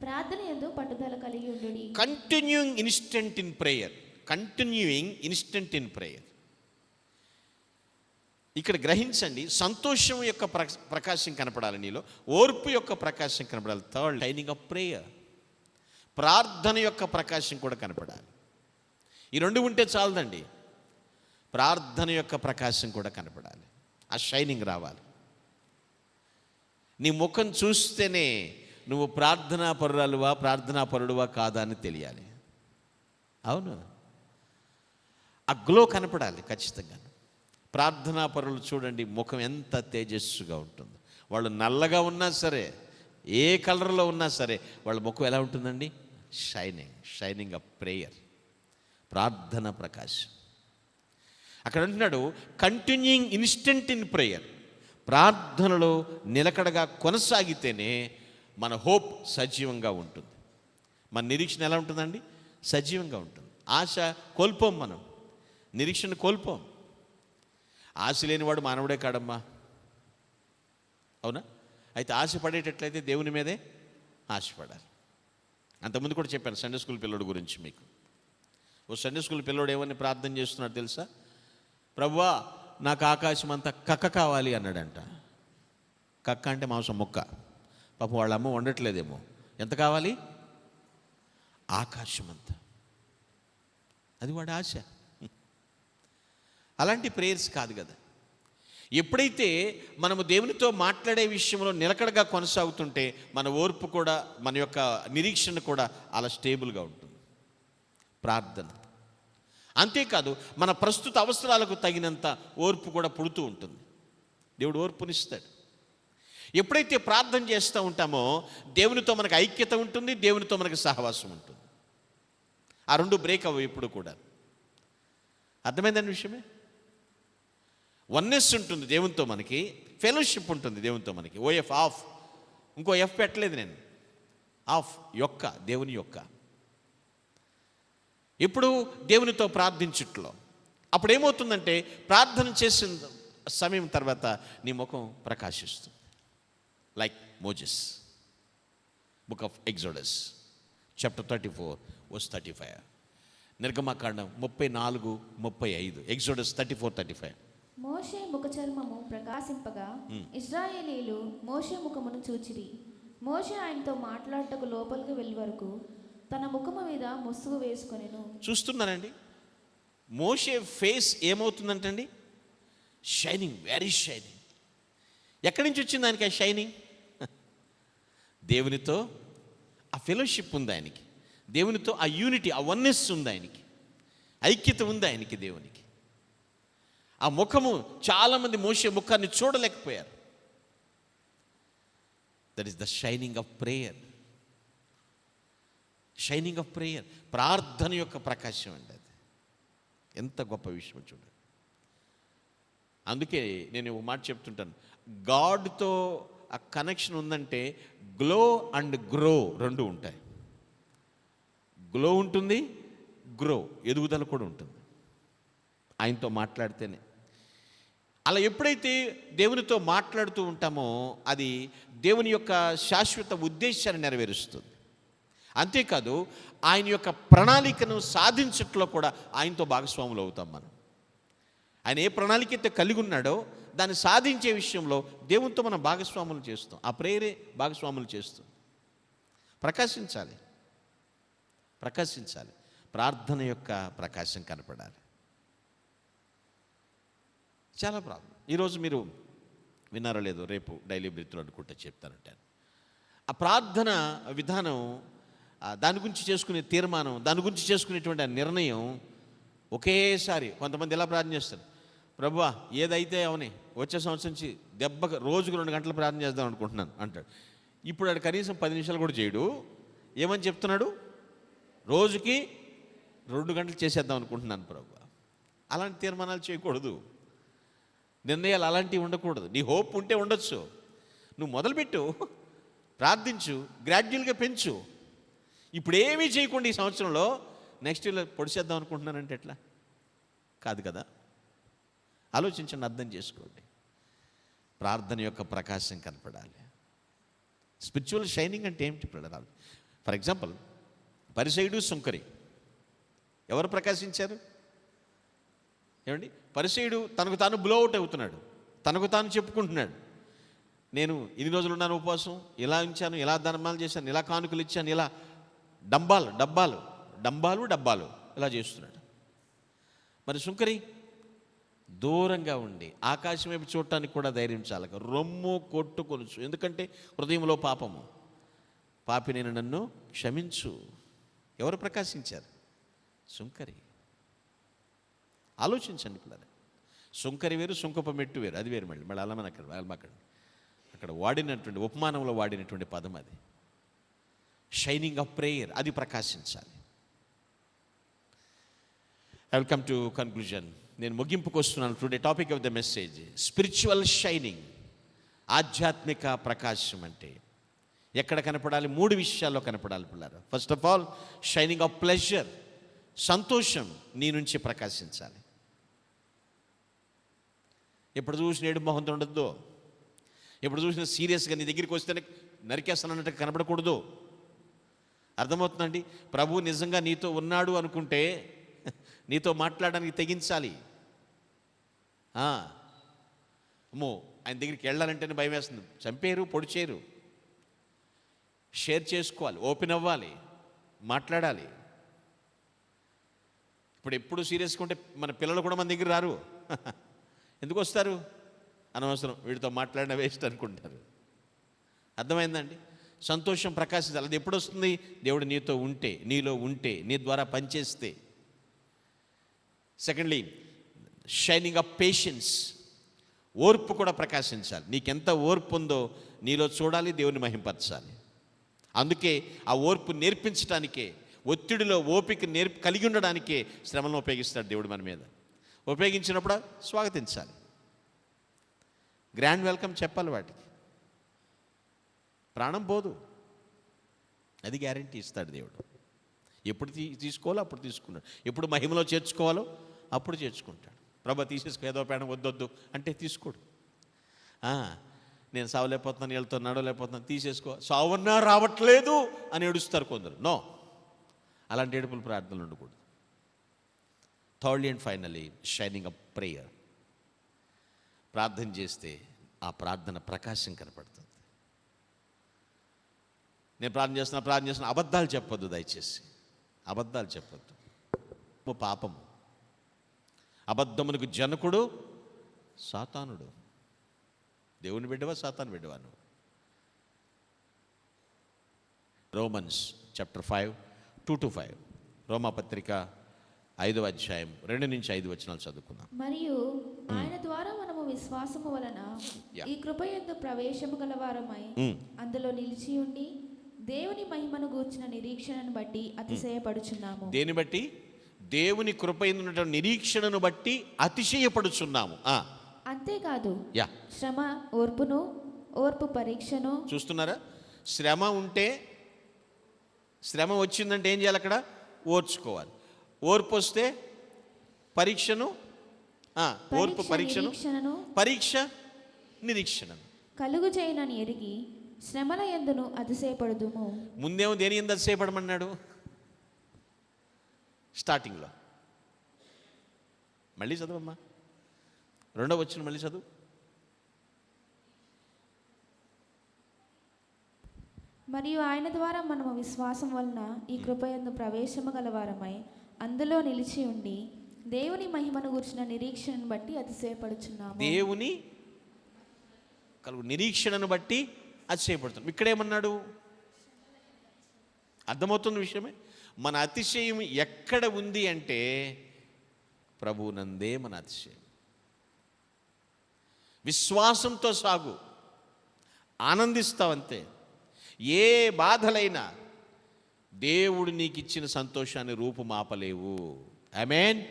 ప్రార్థన యందు పట్టుదల కలిగి ఉండుడి.
Continuing instant in prayer. Continuing instant in prayer. ఇక్కడ గ్రహించండి, సంతోషం యొక్క ప్రకాశం కనపడాలి నీలో, ఓర్పు యొక్క ప్రకాశం కనపడాలి. Third, shining of prayer. ప్రార్థన యొక్క ప్రకాశం కూడా కనపడాలి. ఈ రెండు ఉంటే చాలదండి. ప్రార్థన యొక్క ప్రకాశం కూడా కనపడాలి. ఆ షైనింగ్ రావాలి. నీ ముఖం చూస్తేనే నువ్వు ప్రార్థనా పరుడువా కాదా అని తెలియాలి. అవును, ఆ గ్లో కనపడాలి ఖచ్చితంగా. ప్రార్థనా పరులు చూడండి, ముఖం ఎంత తేజస్సుగా ఉంటుందో. వాళ్ళు నల్లగా ఉన్నా సరే, ఏ కలర్లో ఉన్నా సరే, వాళ్ళ ముఖం ఎలా ఉంటుందండి? Shining of prayer. ప్రార్థన ప్రకాశం. అక్కడ అంటున్నాడు కంటిన్యూయింగ్ ఇన్స్టెంట్ ఇన్ ప్రేయర్. ప్రార్థనలో నిలకడగా కొనసాగితేనే మన హోప్ సజీవంగా ఉంటుంది. మన నిరీక్షణ ఎలా ఉంటుందండి? సజీవంగా ఉంటుంది. ఆశ కోల్పోం, మనం నిరీక్షణ కోల్పోం. ఆశ లేనివాడు మానవుడే కాడమ్మా. అవునా? అయితే ఆశపడేటట్లయితే దేవుని మీదే ఆశపడాలి. అంతకుముందు కూడా చెప్పాను సండే స్కూల్ పిల్లోడు గురించి మీకు. ఓ సండే స్కూల్ పిల్లోడు ఏమని ప్రార్థన చేస్తున్నాడు తెలుసా? ప్రభువా, నాకు ఆకాశం అంతా కక్క కావాలి అన్నాడంట. కక్క అంటే మాంసం ముక్క. పాపం వాళ్ళ అమ్మ వండట్లేదేమో. ఎంత కావాలి? ఆకాశం అంతా. అది వాడి ఆశ. అలాంటి ప్రేయర్స్ కాదు కదా. ఎప్పుడైతే మనము దేవునితో మాట్లాడే విషయంలో నిలకడగా కొనసాగుతుంటే మన ఓర్పు కూడా, మన యొక్క నిరీక్షణ కూడా అలా స్టేబుల్గా ఉంటుంది. ప్రార్థన అంతేకాదు, మన ప్రస్తుత అవసరాలకు తగినంత ఓర్పు కూడా పుడుతూ ఉంటుంది. దేవుడు ఓర్పునిస్తాడు. ఎప్పుడైతే ప్రార్థన చేస్తూ ఉంటామో దేవునితో మనకు ఐక్యత ఉంటుంది, దేవునితో మనకు సహవాసం ఉంటుంది. ఆ రెండు బ్రేక్ అవ్వవు ఎప్పుడు కూడా. అర్థమైందని విషయమే. వన్నెస్ ఉంటుంది దేవునితో మనకి, ఫెలోషిప్ ఉంటుంది దేవునితో మనకి. ఓఎఫ్ ఆఫ్, ఇంకో ఎఫ్ పెట్టలేదు నేను. ఆఫ్ యొక్క, దేవుని యొక్క. ఇప్పుడు దేవునితో ప్రార్థించుట్లో అప్పుడు ఏమవుతుందంటే, ప్రార్థన చేసిన సమయం తర్వాత నీ ముఖం ప్రకాశిస్తుంది. Like Moses, book of exodus chapter 34:35, నిర్గమకాండం 34:35, ఎగ్జోడస్ 34:35.
మోషే ముఖ చర్మము ప్రకాశింపగా ఇశ్రాయేలీయులు మోషే ముఖమును చూచిరి. మోషే ఆయనతో మాట్లాడటకు లోపలికి వెళ్ళే వరకు తన ముఖము మీద ముసుగు వేసుకొనెను.
చూస్తున్నారండి, మోషే ఫేస్ ఏమవుతుందంటండి? Shining, very shining. ఎక్కడి నుంచి వచ్చింది ఆయనకి ఆ షైనింగ్? దేవునితో ఆ ఫెలోషిప్ ఉంది ఆయనకి, దేవునితో ఆ యూనిటీ, ఆ వన్నెస్ ఉంది ఆయనకి, ఐక్యత ఉంది ఆయనకి దేవునికి. ఆ ముఖము, చాలామంది మోషే ముఖాన్ని చూడలేకపోయారు. That is the shining of prayer. Shining of prayer, ప్రార్థన యొక్క ప్రకాశం అండి అది. ఎంత గొప్ప విషయం చూడండి. అందుకే నేను ఒక మాట చెప్తుంటాను, గాడ్తో ఆ కనెక్షన్ ఉందంటే గ్లో అండ్ గ్రో రెండు ఉంటాయి. గ్లో ఉంటుంది, గ్రో, ఎదుగుదల కూడా ఉంటుంది ఆయనతో మాట్లాడితేనే. అలా ఎప్పుడైతే దేవునితో మాట్లాడుతూ ఉంటామో అది దేవుని యొక్క శాశ్వత ఉద్దేశాన్ని నెరవేరుస్తుంది. అంతేకాదు ఆయన యొక్క ప్రణాళికను సాధించట్లో కూడా ఆయనతో భాగస్వాములు అవుతాం మనం. ఆయన ఏ ప్రణాళిక అయితే కలిగి ఉన్నాడో దాన్ని సాధించే విషయంలో దేవునితో మనం భాగస్వాములు చేస్తాం. ఆ ప్రేరే భాగస్వాములు చేస్తాం. ప్రకాశించాలి, ప్రకాశించాలి. ప్రార్థన యొక్క ప్రకాశం కనపడాలి. చాలా ప్రాబ్లం. ఈరోజు మీరు విన్నారో లేదో, రేపు డైలీ బ్రీత్లో అనుకుంటే చెప్తానంటాను. ఆ ప్రార్థన విధానం, దాని గురించి చేసుకునే తీర్మానం, దాని గురించి చేసుకునేటువంటి ఆ నిర్ణయం ఒకేసారి కొంతమంది ఎలా ప్రార్థన చేస్తారు, ప్రభువా ఏదైతే అవని వచ్చే సంవత్సరం నుంచి దెబ్బకు రోజుకు 2 గంటలు ప్రార్థన చేద్దాం అనుకుంటున్నాను అంటాడు. ఇప్పుడు ఆడు కనీసం 10 నిమిషాలు కూడా చేయడు. ఏమని చెప్తున్నాడు? రోజుకి 2 గంటలు చేసేద్దాం అనుకుంటున్నాను ప్రభువా. అలాంటి తీర్మానాలు చేయకూడదు, నిర్ణయాలు అలాంటివి ఉండకూడదు. నీ హోప్ ఉంటే ఉండొచ్చు, నువ్వు మొదలుపెట్టు, ప్రార్థించు, గ్రాడ్యువల్గా పెంచు. ఇప్పుడు ఏమీ చేయకుండా ఈ సంవత్సరంలో నెక్స్ట్ ఇయర్లో పొడిచేద్దాం అనుకుంటున్నానంటే ఎట్లా? కాదు కదా. ఆలోచించండి, అర్థం చేసుకోండి. ప్రార్థన యొక్క ప్రకాశం కనపడాలి. స్పిరిచువల్ షైనింగ్ అంటే ఏమిటి పిల్లలు? ఫర్ ఎగ్జాంపుల్, పరిసయుడు సుంకరి ఎవరు ప్రకాశించారు? ఏమండి, పరిసయుడు తనకు తాను బ్లోఅవుట్ అవుతున్నాడు, తనకు తాను చెప్పుకుంటున్నాడు, నేను ఇన్ని రోజులు ఉన్నాను ఉపవాసం, ఇలా ఉంచాను, ఇలా ధర్మాలు చేశాను, ఇలా కానుకలు ఇచ్చాను, ఇలా డబ్బాలు ఇలా చేస్తున్నాడు. మరి సుంకరి దూరంగా ఉండి ఆకాశం వైపు చూడటానికి కూడా ధైర్యం చాలక రొమ్ము కొట్టుకొనుచు, ఎందుకంటే హృదయంలో పాపము, పాపి నేను నన్ను క్షమించు. ఎవరు ప్రకాశించారు? సుంకరి. ఆలోచించండి పిల్లలు. సుంకరి వేరు, సుంకపు మెట్టు వేరు, అది వేరు. మళ్ళీ అలా అక్కడ వాడినటువంటి ఉపమానంలో వాడినటువంటి పదం అది. షైనింగ్ ఆఫ్ ప్రేయర్, అది ప్రకాశించాలి. I will come to conclusion. నేను ముగింపుకు వస్తున్నాను. Today topic of the message spiritual shining. ఆధ్యాత్మిక ప్రకాశం అంటే ఎక్కడ కనపడాలి? 3 విషయాల్లో కనపడాలి పిల్లలు. First of all, shining of pleasure, సంతోషం నీ నుంచి ప్రకాశించాలి. ఎప్పుడు చూసిన ఏడు మొహంతో ఉండద్దు, ఎప్పుడు చూసినా సీరియస్గా నీ దగ్గరికి వస్తేనే నరికేస్తానన్నట్టు కనపడకూడదు. అర్థమవుతుందండి? ప్రభు నిజంగా నీతో ఉన్నాడు అనుకుంటే నీతో మాట్లాడడానికి తెగించాలి. అమ్మో, ఆయన దగ్గరికి వెళ్ళాలంటేనే భయం వేస్తుంది. చంపేరు, పొడి చేయరు. షేర్ చేసుకోవాలి, ఓపెన్ అవ్వాలి, మాట్లాడాలి. ఇప్పుడు ఎప్పుడు సీరియస్గా ఉంటే మన పిల్లలు కూడా మన దగ్గర రారు. ఎందుకు వస్తారు? అనవసరం, వీడితో మాట్లాడిన వేస్ట్ అనుకుంటారు. అర్థమైందండి? సంతోషం ప్రకాశించాలి. అది ఎప్పుడు వస్తుంది? దేవుడు నీతో ఉంటే, నీలో ఉంటే, నీ ద్వారా పనిచేస్తే. సెకండ్లీ, షైనింగ్ ఆఫ్ పేషెన్స్, ఓర్పు కూడా ప్రకాశించాలి. నీకెంత ఓర్పు ఉందో నీలో చూడాలి, దేవుని మహింపరచాలి. అందుకే ఆ ఓర్పు నేర్పించడానికే, ఒత్తిడిలో ఓపిక కలిగి ఉండడానికే శ్రమలను ఉపయోగిస్తాడు దేవుడు మన మీద. ఉపయోగించినప్పుడు స్వాగతించాలి, గ్రాండ్ వెల్కమ్ చెప్పాలి. వాటికి ప్రాణం పోదు, అది గ్యారంటీ ఇస్తాడు దేవుడు. ఎప్పుడు తీసుకోవాలో అప్పుడు తీసుకున్నాడు, ఎప్పుడు మహిమలో చేర్చుకోవాలో అప్పుడు చేర్చుకుంటాడు. ప్రభా తీసేసుకో, ఏదో ప్రాణం వద్దొద్దు అంటే తీసుకోడు. నేను సావలేకపోతున్నాను, వీళ్ళతో నడవలేకపోతున్నాను, తీసేసుకో. సావన్నా రావట్లేదు అని ఏడుస్తారు కొందరు. నో, అలాంటి ఏడుపులు ప్రార్థనలు ఉండకూడదు. Thirdly and finally, shining up prayer. ప్రార్థన చేస్తే ఆ ప్రార్థన ప్రకాశం కనపడుతుంది. నేను ప్రార్థన చేస్తున్నా అబద్ధాలు చెప్పొద్దు, దయచేసి అబద్ధాలు చెప్పొద్దు. పాపము. అబద్ధమునకు జనకుడు సాతానుడు. దేవుని బిడ్డవా సాతాను బిడ్డవా నువ్వు? రోమన్స్ చాప్టర్ 5 2-5, రోమాపత్రిక 5వ అధ్యాయం 2-5 వచనాలు చదువుకుందాం.
మరియు ఆయన ద్వారా మనము విశ్వాసము వలన ఈ కృప యందు ప్రవేశము గలవారమై అందులో నిలిచి ఉండి దేవుని మహిమను గూర్చిన నిరీక్షణను బట్టి అతిశయపడుచున్నాము.
దేని బట్టి? దేవుని కృప యందు ఉన్నటువంటి నిరీక్షణను బట్టి అతిశయపడుచున్నాము.
అంతేకాదు శ్రమ ఓర్పును, ఓర్పు పరీక్షను.
చూస్తున్నారా? శ్రమ ఉంటే, శ్రమ వచ్చిందంటే ఏం చేయాలి? అక్కడ ఓర్చుకోవాలి. ఓర్పు వస్తే పరీక్షను, ఓర్పు పరీక్షను, పరీక్ష నిరీక్షణను
కలుగు చేయనని ఎరిగి శ్రమల యందును అతిశయపడుదుము.
ముందేమో దేని యందు అతిశయపడమన్నాడు? స్టార్టింగ్లో. మళ్ళీ చదువమ్మా, 2వ వచనం మళ్ళీ చదువు.
మరియు ఆయన ద్వారా మనము విశ్వాసం వలన ఈ కృపయందు ప్రవేశము గలవారమై అందులో నిలిచి ఉండి దేవుని మహిమను గూర్చిన నిరీక్షణను బట్టి అతిశయపడుచున్నాము.
దేవుని నిరీక్షణను బట్టి అతిశయపడుతున్నాం. ఇక్కడేమన్నాడు? అర్థమవుతున్న విషయమే. మన అతిశయం ఎక్కడ ఉంది అంటే ప్రభువునందే మన అతిశయం. విశ్వాసంతో సాగు, ఆనందిస్తావంతే. ఏ బాధలైనా దేవుడు నీకు ఇచ్చిన సంతోషాన్ని రూపుమాపలేవు. ఆమేన్.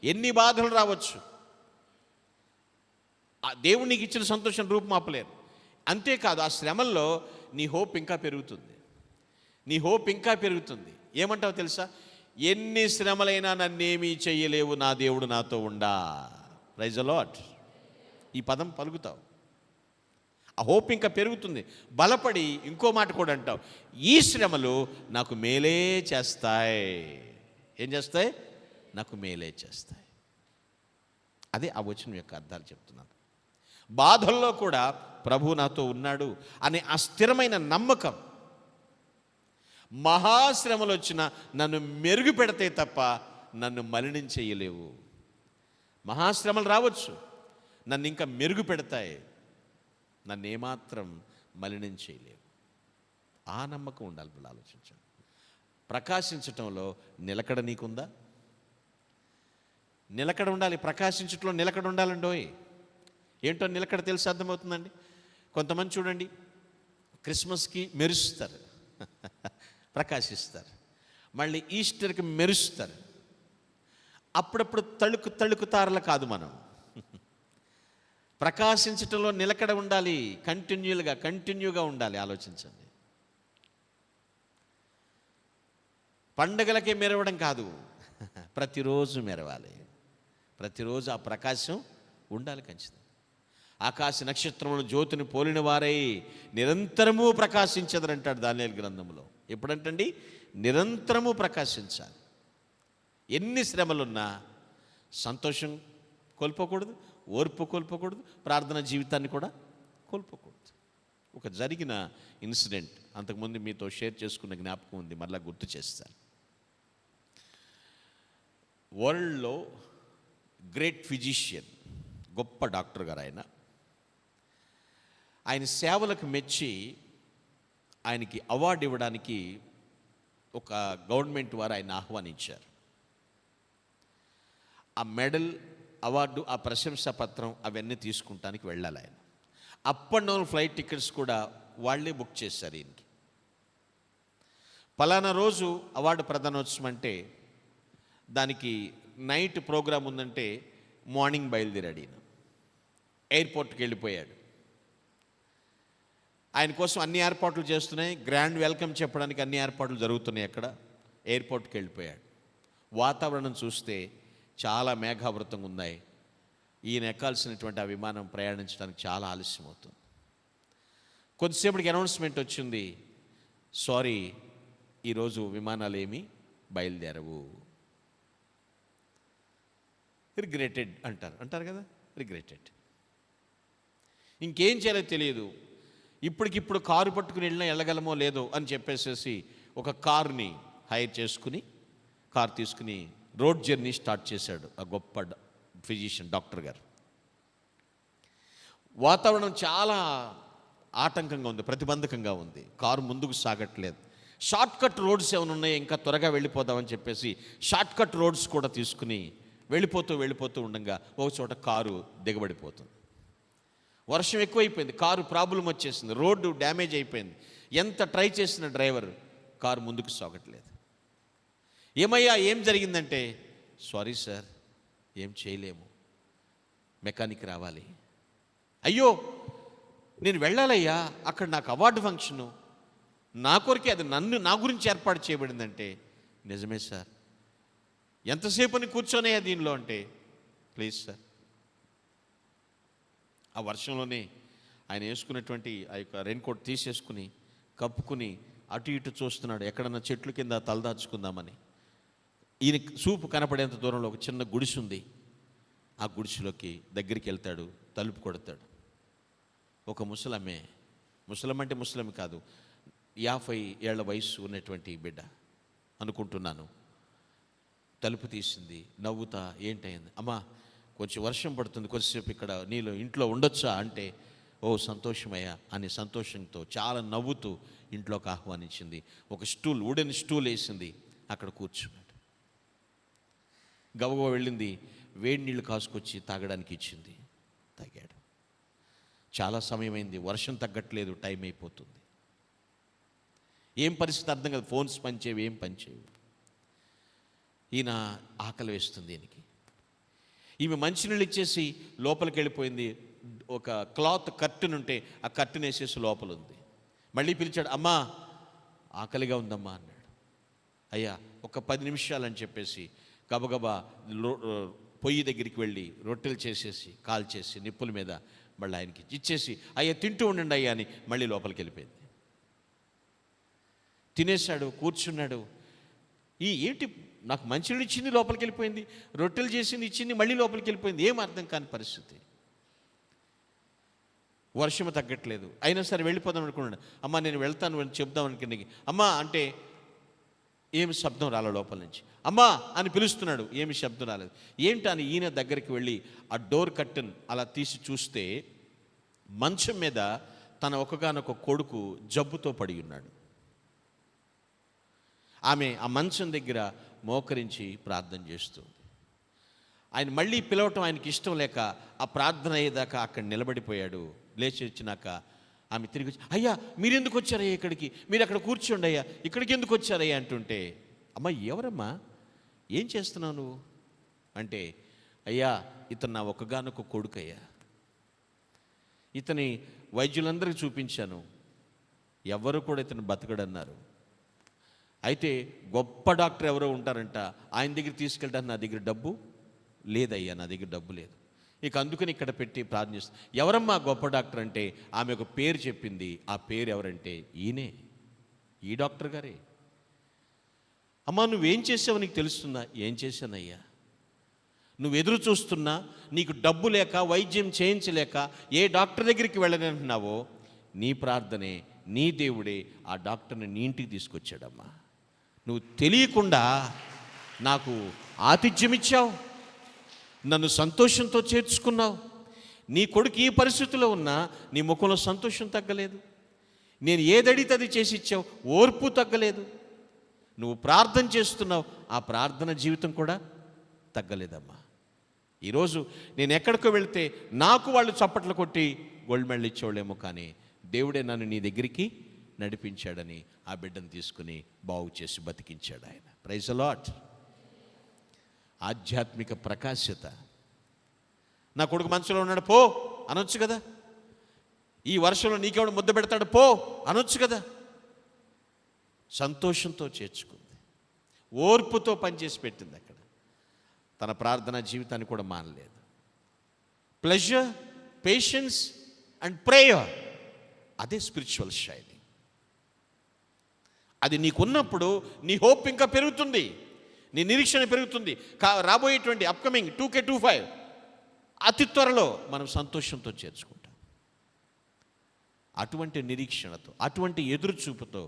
ఎన్ని బాధలు రావచ్చు, దేవుడు నీకు ఇచ్చిన సంతోషాన్ని రూపుమాపలేరు. అంతేకాదు, ఆ శ్రమల్లో నీ హోప్ ఇంకా పెరుగుతుంది. నీ హోప్ ఇంకా పెరుగుతుంది. ఏమంటావు తెలుసా? ఎన్ని శ్రమలైనా నన్నేమీ చెయ్యలేవు, నా దేవుడు నాతో ఉండా. Praise the Lord. ఈ పదం పలుకుతావు, ఆ హోప్ ఇంకా పెరుగుతుంది. బలపడి ఇంకో మాట కూడా అంటావు, ఈ శ్రమలు నాకు మేలే చేస్తాయి. ఏం చేస్తాయి? నాకు మేలే చేస్తాయి. అదే ఆ వచనం యొక్క అర్థాలు చెప్తున్నాను. బాధల్లో కూడా ప్రభు నాతో ఉన్నాడు అనే ఆ స్థిరమైన నమ్మకం. మహాశ్రమలు వచ్చిన నన్ను మెరుగు పెడితే తప్ప నన్ను మలినం చేయలేవు. మహాశ్రమలు రావచ్చు, నన్ను ఇంకా మెరుగు పెడతాయి, నన్ను ఏమాత్రం మలినం చేయలేవు. ఆ నమ్మకం ఉండాలి. ఇప్పుడు ఆలోచించండి. ప్రకాశించటంలో నిలకడ నీకుందా? నిలకడ ఉండాలి. ప్రకాశించటంలో నిలకడ ఉండాలండోయ్. ఏంటో నిలకడ తెలిసి అర్థమవుతుందండి. కొంతమంది చూడండి, క్రిస్మస్కి మెరుస్తారు, ప్రకాశిస్తారు. మళ్ళీ ఈస్టర్కి మెరుస్తారు. అప్పుడప్పుడు తళుకు తారల కాదు మనం. ప్రకాశించటంలో నిలకడ ఉండాలి. కంటిన్యూగా ఉండాలి. ఆలోచించండి. పండగలకే మెరవడం కాదు, ప్రతిరోజు మెరవాలి. ప్రతిరోజు ఆ ప్రకాశం ఉండాలి ఖచ్చితంగా. ఆకాశ నక్షత్రములు జ్యోతిని పోలిన వారై నిరంతరము ప్రకాశించదరంటాడు దానియేలు గ్రంథంలో. ఎప్పుడంటండి? నిరంతరము ప్రకాశించాలి. ఎన్ని శ్రమలున్నా సంతోషం కోల్పోకూడదు, ఓర్పు కోల్పోకూడదు, ప్రార్థన జీవితాన్ని కూడా కోల్పోకూడదు. ఒక జరిగిన ఇన్సిడెంట్ అంతకుముందు మీతో షేర్ చేసుకున్న జ్ఞాపకం ఉంది, మళ్ళీ గుర్తు చేస్తాను. వరల్డ్లో గ్రేట్ ఫిజిషియన్, గొప్ప డాక్టర్ గారు ఆయన సేవలకు మెచ్చి ఆయనకి అవార్డు ఇవ్వడానికి ఒక గవర్నమెంట్ వారు ఆయన ఆహ్వానించారు. ఆ మెడల్, అవార్డు, ఆ ప్రశంసా పత్రం అవన్నీ తీసుకుంటానికి వెళ్ళాలి ఆయన. Up and down flight tickets కూడా వాళ్ళే బుక్ చేశారు ఈయనకి. పలానా రోజు అవార్డు ప్రదానోత్సవం అంటే దానికి నైట్ ప్రోగ్రాం ఉందంటే మార్నింగ్ బయలుదేరాడు ఈయన. ఎయిర్పోర్ట్కి వెళ్ళిపోయాడు. ఆయన కోసం అన్ని ఏర్పాట్లు చేస్తున్నాయి. గ్రాండ్ వెల్కమ్ చెప్పడానికి అన్ని ఏర్పాట్లు జరుగుతున్నాయి. అక్కడ ఎయిర్పోర్ట్కి వెళ్ళిపోయాడు. వాతావరణం చూస్తే చాలా మేఘావృతంగా ఉన్నాయి. ఈయన ఎక్కాల్సినటువంటి ఆ విమానం ప్రయాణించడానికి చాలా ఆలస్యం అవుతుంది. కొద్దిసేపటికి అనౌన్స్మెంట్ వచ్చింది, సారీ, ఈరోజు విమానాలు ఏమీ బయలుదేరవు. రిగ్రెటెడ్ అంటారు కదా, రిగ్రెటెడ్. ఇంకేం చేయాలో తెలియదు. ఇప్పటికిప్పుడు కారు పట్టుకుని వెళ్ళగలమో లేదో అని చెప్పేసేసి ఒక కార్ని హైర్ చేసుకుని కార్ తీసుకుని రోడ్ జర్నీ స్టార్ట్ చేశాడు ఆ గొప్ప ఫిజిషియన్ డాక్టర్ గారు. వాతావరణం చాలా ఆటంకంగా ఉంది, ప్రతిబంధకంగా ఉంది, కారు ముందుకు సాగట్లేదు. షార్ట్ కట్ రోడ్స్ ఏమైనా ఉన్నాయి, ఇంకా త్వరగా వెళ్ళిపోదామని చెప్పేసి షార్ట్ కట్ రోడ్స్ కూడా తీసుకుని వెళ్ళిపోతూ ఉండగా ఒక చోట కారు దిగబడిపోతుంది. వర్షం ఎక్కువైపోయింది, కారు ప్రాబ్లం వచ్చేసింది, రోడ్డు డ్యామేజ్ అయిపోయింది. ఎంత ట్రై చేసిన డ్రైవర్ కారు ముందుకు సాగట్లేదు. ఏమయ్యా ఏం జరిగిందంటే, సారీ సార్ ఏం చేయలేము, మెకానిక్ రావాలి. అయ్యో నేను వెళ్ళాలయ్యా, అక్కడ నాకు అవార్డు ఫంక్షను, నా కొరకే, అది నా గురించి ఏర్పాటు చేయబడిందంటే, నిజమే సార్, ఎంతసేపని కూర్చోనయ్యా దీనిలో అంటే, ప్లీజ్ సార్. ఆ వర్షంలోనే ఆయన వేసుకున్నటువంటి ఆ యొక్క రెయిన్ కోట్ తీసేసుకుని కప్పుకుని అటు ఇటు చూస్తున్నాడు, ఎక్కడన్నా చెట్ల కింద తలదాచుకుందామని. ఈయన చూపు కనపడేంత దూరంలో ఒక చిన్న గుడిసె ఉంది. ఆ గుడిసెలోకి దగ్గరికి వెళ్తాడు, తలుపు కొడతాడు. ఒక ముసలమ్మే, ముసలం అంటే ముసలమ్మ కాదు, 50 ఏళ్ల వయసు ఉన్నటువంటి బిడ్డ అనుకుంటున్నాను. తలుపు తీసింది, నవ్వుతా ఏంటయింది, అమ్మా కొంచెం వర్షం పడుతుంది, కొద్దిసేపు ఇక్కడ నీళ్ళు ఇంట్లో ఉండొచ్చా అంటే, ఓ సంతోషమయ్యా అని సంతోషంతో చాలా నవ్వుతూ ఇంట్లోకి ఆహ్వానించింది. ఒక స్టూల్, వుడెన్ స్టూల్ వేసింది, అక్కడ కూర్చున్నాడు. గబగబా వెళ్ళింది, వేడి నీళ్ళు కాసుకొచ్చి తాగడానికి ఇచ్చింది, తాగాడు. చాలా సమయమైంది, వర్షం తగ్గట్లేదు, టైం అయిపోతుంది. ఏం పరిస్థితి అర్థం కాదు, ఫోన్స్ పనిచేవి, ఏం పనిచేయవు. ఈయన ఆకలి వేస్తుంది ఈయనకి. ఈమె మంచినీళ్ళు ఇచ్చేసి లోపలికి వెళ్ళిపోయింది. ఒక క్లాత్ కర్టెన్ ఉంటే ఆ కర్టెన్ వేసేసి లోపల ఉంది. మళ్ళీ పిలిచాడు, అమ్మా ఆకలిగా ఉందమ్మా అన్నాడు. అయ్యా ఒక 10 నిమిషాలు అని చెప్పేసి గబగబా పొయ్యి దగ్గరికి వెళ్ళి రొట్టెలు చేసేసి కాల్చేసి నిప్పుల మీద మళ్ళీ ఆయనకి ఇచ్చేసి, అయ్యా తింటూ ఉండండి అయ్యా అని మళ్ళీ లోపలికి వెళ్ళిపోయింది. తినేశాడు, కూర్చున్నాడు. ఏంటి నాకు మంచినీళ్ళు ఇచ్చింది, లోపలికి వెళ్ళిపోయింది, రొట్టెలు చేసింది ఇచ్చింది, మళ్ళీ లోపలికి వెళ్ళిపోయింది, ఏం అర్థం కాని పరిస్థితి. వర్షం తగ్గట్లేదు, అయినా సరే వెళ్ళిపోదాం అనుకున్నాడు. అమ్మ నేను వెళ్తాను అని చెప్దాం అనుకుని, అమ్మా అంటే ఏమి శబ్దం రాలే లోపల నుంచి. అమ్మా అని పిలుస్తున్నాడు, ఏమి శబ్దం రాలేదు. ఏంటని ఈయన దగ్గరికి వెళ్ళి ఆ డోర్ కర్టెన్ అలా తీసి చూస్తే మంచం మీద తన ఒకగానొక కొడుకు జబ్బుతో పడి ఉన్నాడు. ఆమె ఆ మంచం దగ్గర మోకరించి ప్రార్థన చేస్తుంది. ఆయన మళ్ళీ పిలవటం ఆయనకి ఇష్టం లేక ఆ ప్రార్థన అయ్యేదాకా అక్కడ నిలబడిపోయాడు. లేచి వచ్చినాక ఆమె తిరిగి వచ్చి, అయ్యా మీరు ఎందుకు వచ్చారయ్యా ఇక్కడికి, మీరు అక్కడ కూర్చోండి అయ్యా, ఇక్కడికి ఎందుకు వచ్చారయ్యా అంటుంటే, అమ్మ ఎవరమ్మా, ఏం చేస్తున్నావు నువ్వు అంటే, అయ్యా ఇతను నా ఒకగానొక కొడుకయ్యా, ఇతని వైద్యులందరికీ చూపించాను, ఎవరు కూడా ఇతను బతకడన్నారు. అయితే గొప్ప డాక్టర్ ఎవరో ఉంటారంట, ఆయన దగ్గర తీసుకెళ్ళడానికి నా దగ్గర డబ్బు లేదయ్యా, నా దగ్గర డబ్బు లేదు, ఇక అందుకని ఇక్కడ పెట్టి ప్రార్థిస్తాను. ఎవరమ్మా గొప్ప డాక్టర్ అంటే ఆమె ఒక పేరు చెప్పింది. ఆ పేరు ఎవరంటే ఈయనే, ఈ డాక్టర్ గారే. అమ్మా నువ్వేం చేసావు నీకు తెలుస్తుందా? ఏం చేశానయ్యా, నువ్వు ఎదురు చూస్తున్నా, నీకు డబ్బు లేక వైద్యం చేయించలేక ఏ డాక్టర్ దగ్గరికి వెళ్ళనంటున్నావో, నీ ప్రార్థనే, నీ దేవుడే ఆ డాక్టర్ని నీ ఇంటికి తీసుకొచ్చాడమ్మా. నువ్వు తెలియకుండా నాకు ఆతిథ్యం ఇచ్చావు, నన్ను సంతోషంతో చేర్చుకున్నావు. నీ కొడుకు ఈ పరిస్థితిలో ఉన్నా నీ ముఖంలో సంతోషం తగ్గలేదు. నేను ఏదడితే అది చేసి ఇచ్చావు, ఓర్పు తగ్గలేదు. నువ్వు ప్రార్థన చేస్తున్నావు, ఆ ప్రార్థన జీవితం కూడా తగ్గలేదమ్మా. ఈరోజు నేను ఎక్కడికో వెళితే నాకు వాళ్ళు చప్పట్లు కొట్టి గోల్డ్ మెడల్ ఇచ్చేవాళ్ళేమో, కానీ దేవుడే నన్ను నీ దగ్గరికి నడిపించాడని ఆ బిడ్డను తీసుకుని బాగు చేసి బతికించాడు ఆయన. Praise the Lord. ఆధ్యాత్మిక ప్రకాశత. నా కొడుకు మనసులో ఉన్నాడు, పో అనొచ్చు కదా. ఈ వర్షంలో నీకెవడు ముద్ద పెడతాడు, పో అనొచ్చు కదా. సంతోషంతో చేర్చుకుంది, ఓర్పుతో పనిచేసి పెట్టింది. అక్కడ తన ప్రార్థనా జీవితాన్ని కూడా మానలేదు. ప్లెజర్, పేషెన్స్ అండ్ ప్రేయర్, అదే స్పిరిచువల్ శైలి. అది నీకున్నప్పుడు నీ హోప్ ఇంకా పెరుగుతుంది, నీ నిరీక్షణ పెరుగుతుంది. రాబోయేటువంటి అప్కమింగ్ 2K25 అతి త్వరలో మనం సంతోషంతో చేర్చుకుంటాం. అటువంటి నిరీక్షణతో, అటువంటి ఎదురుచూపుతో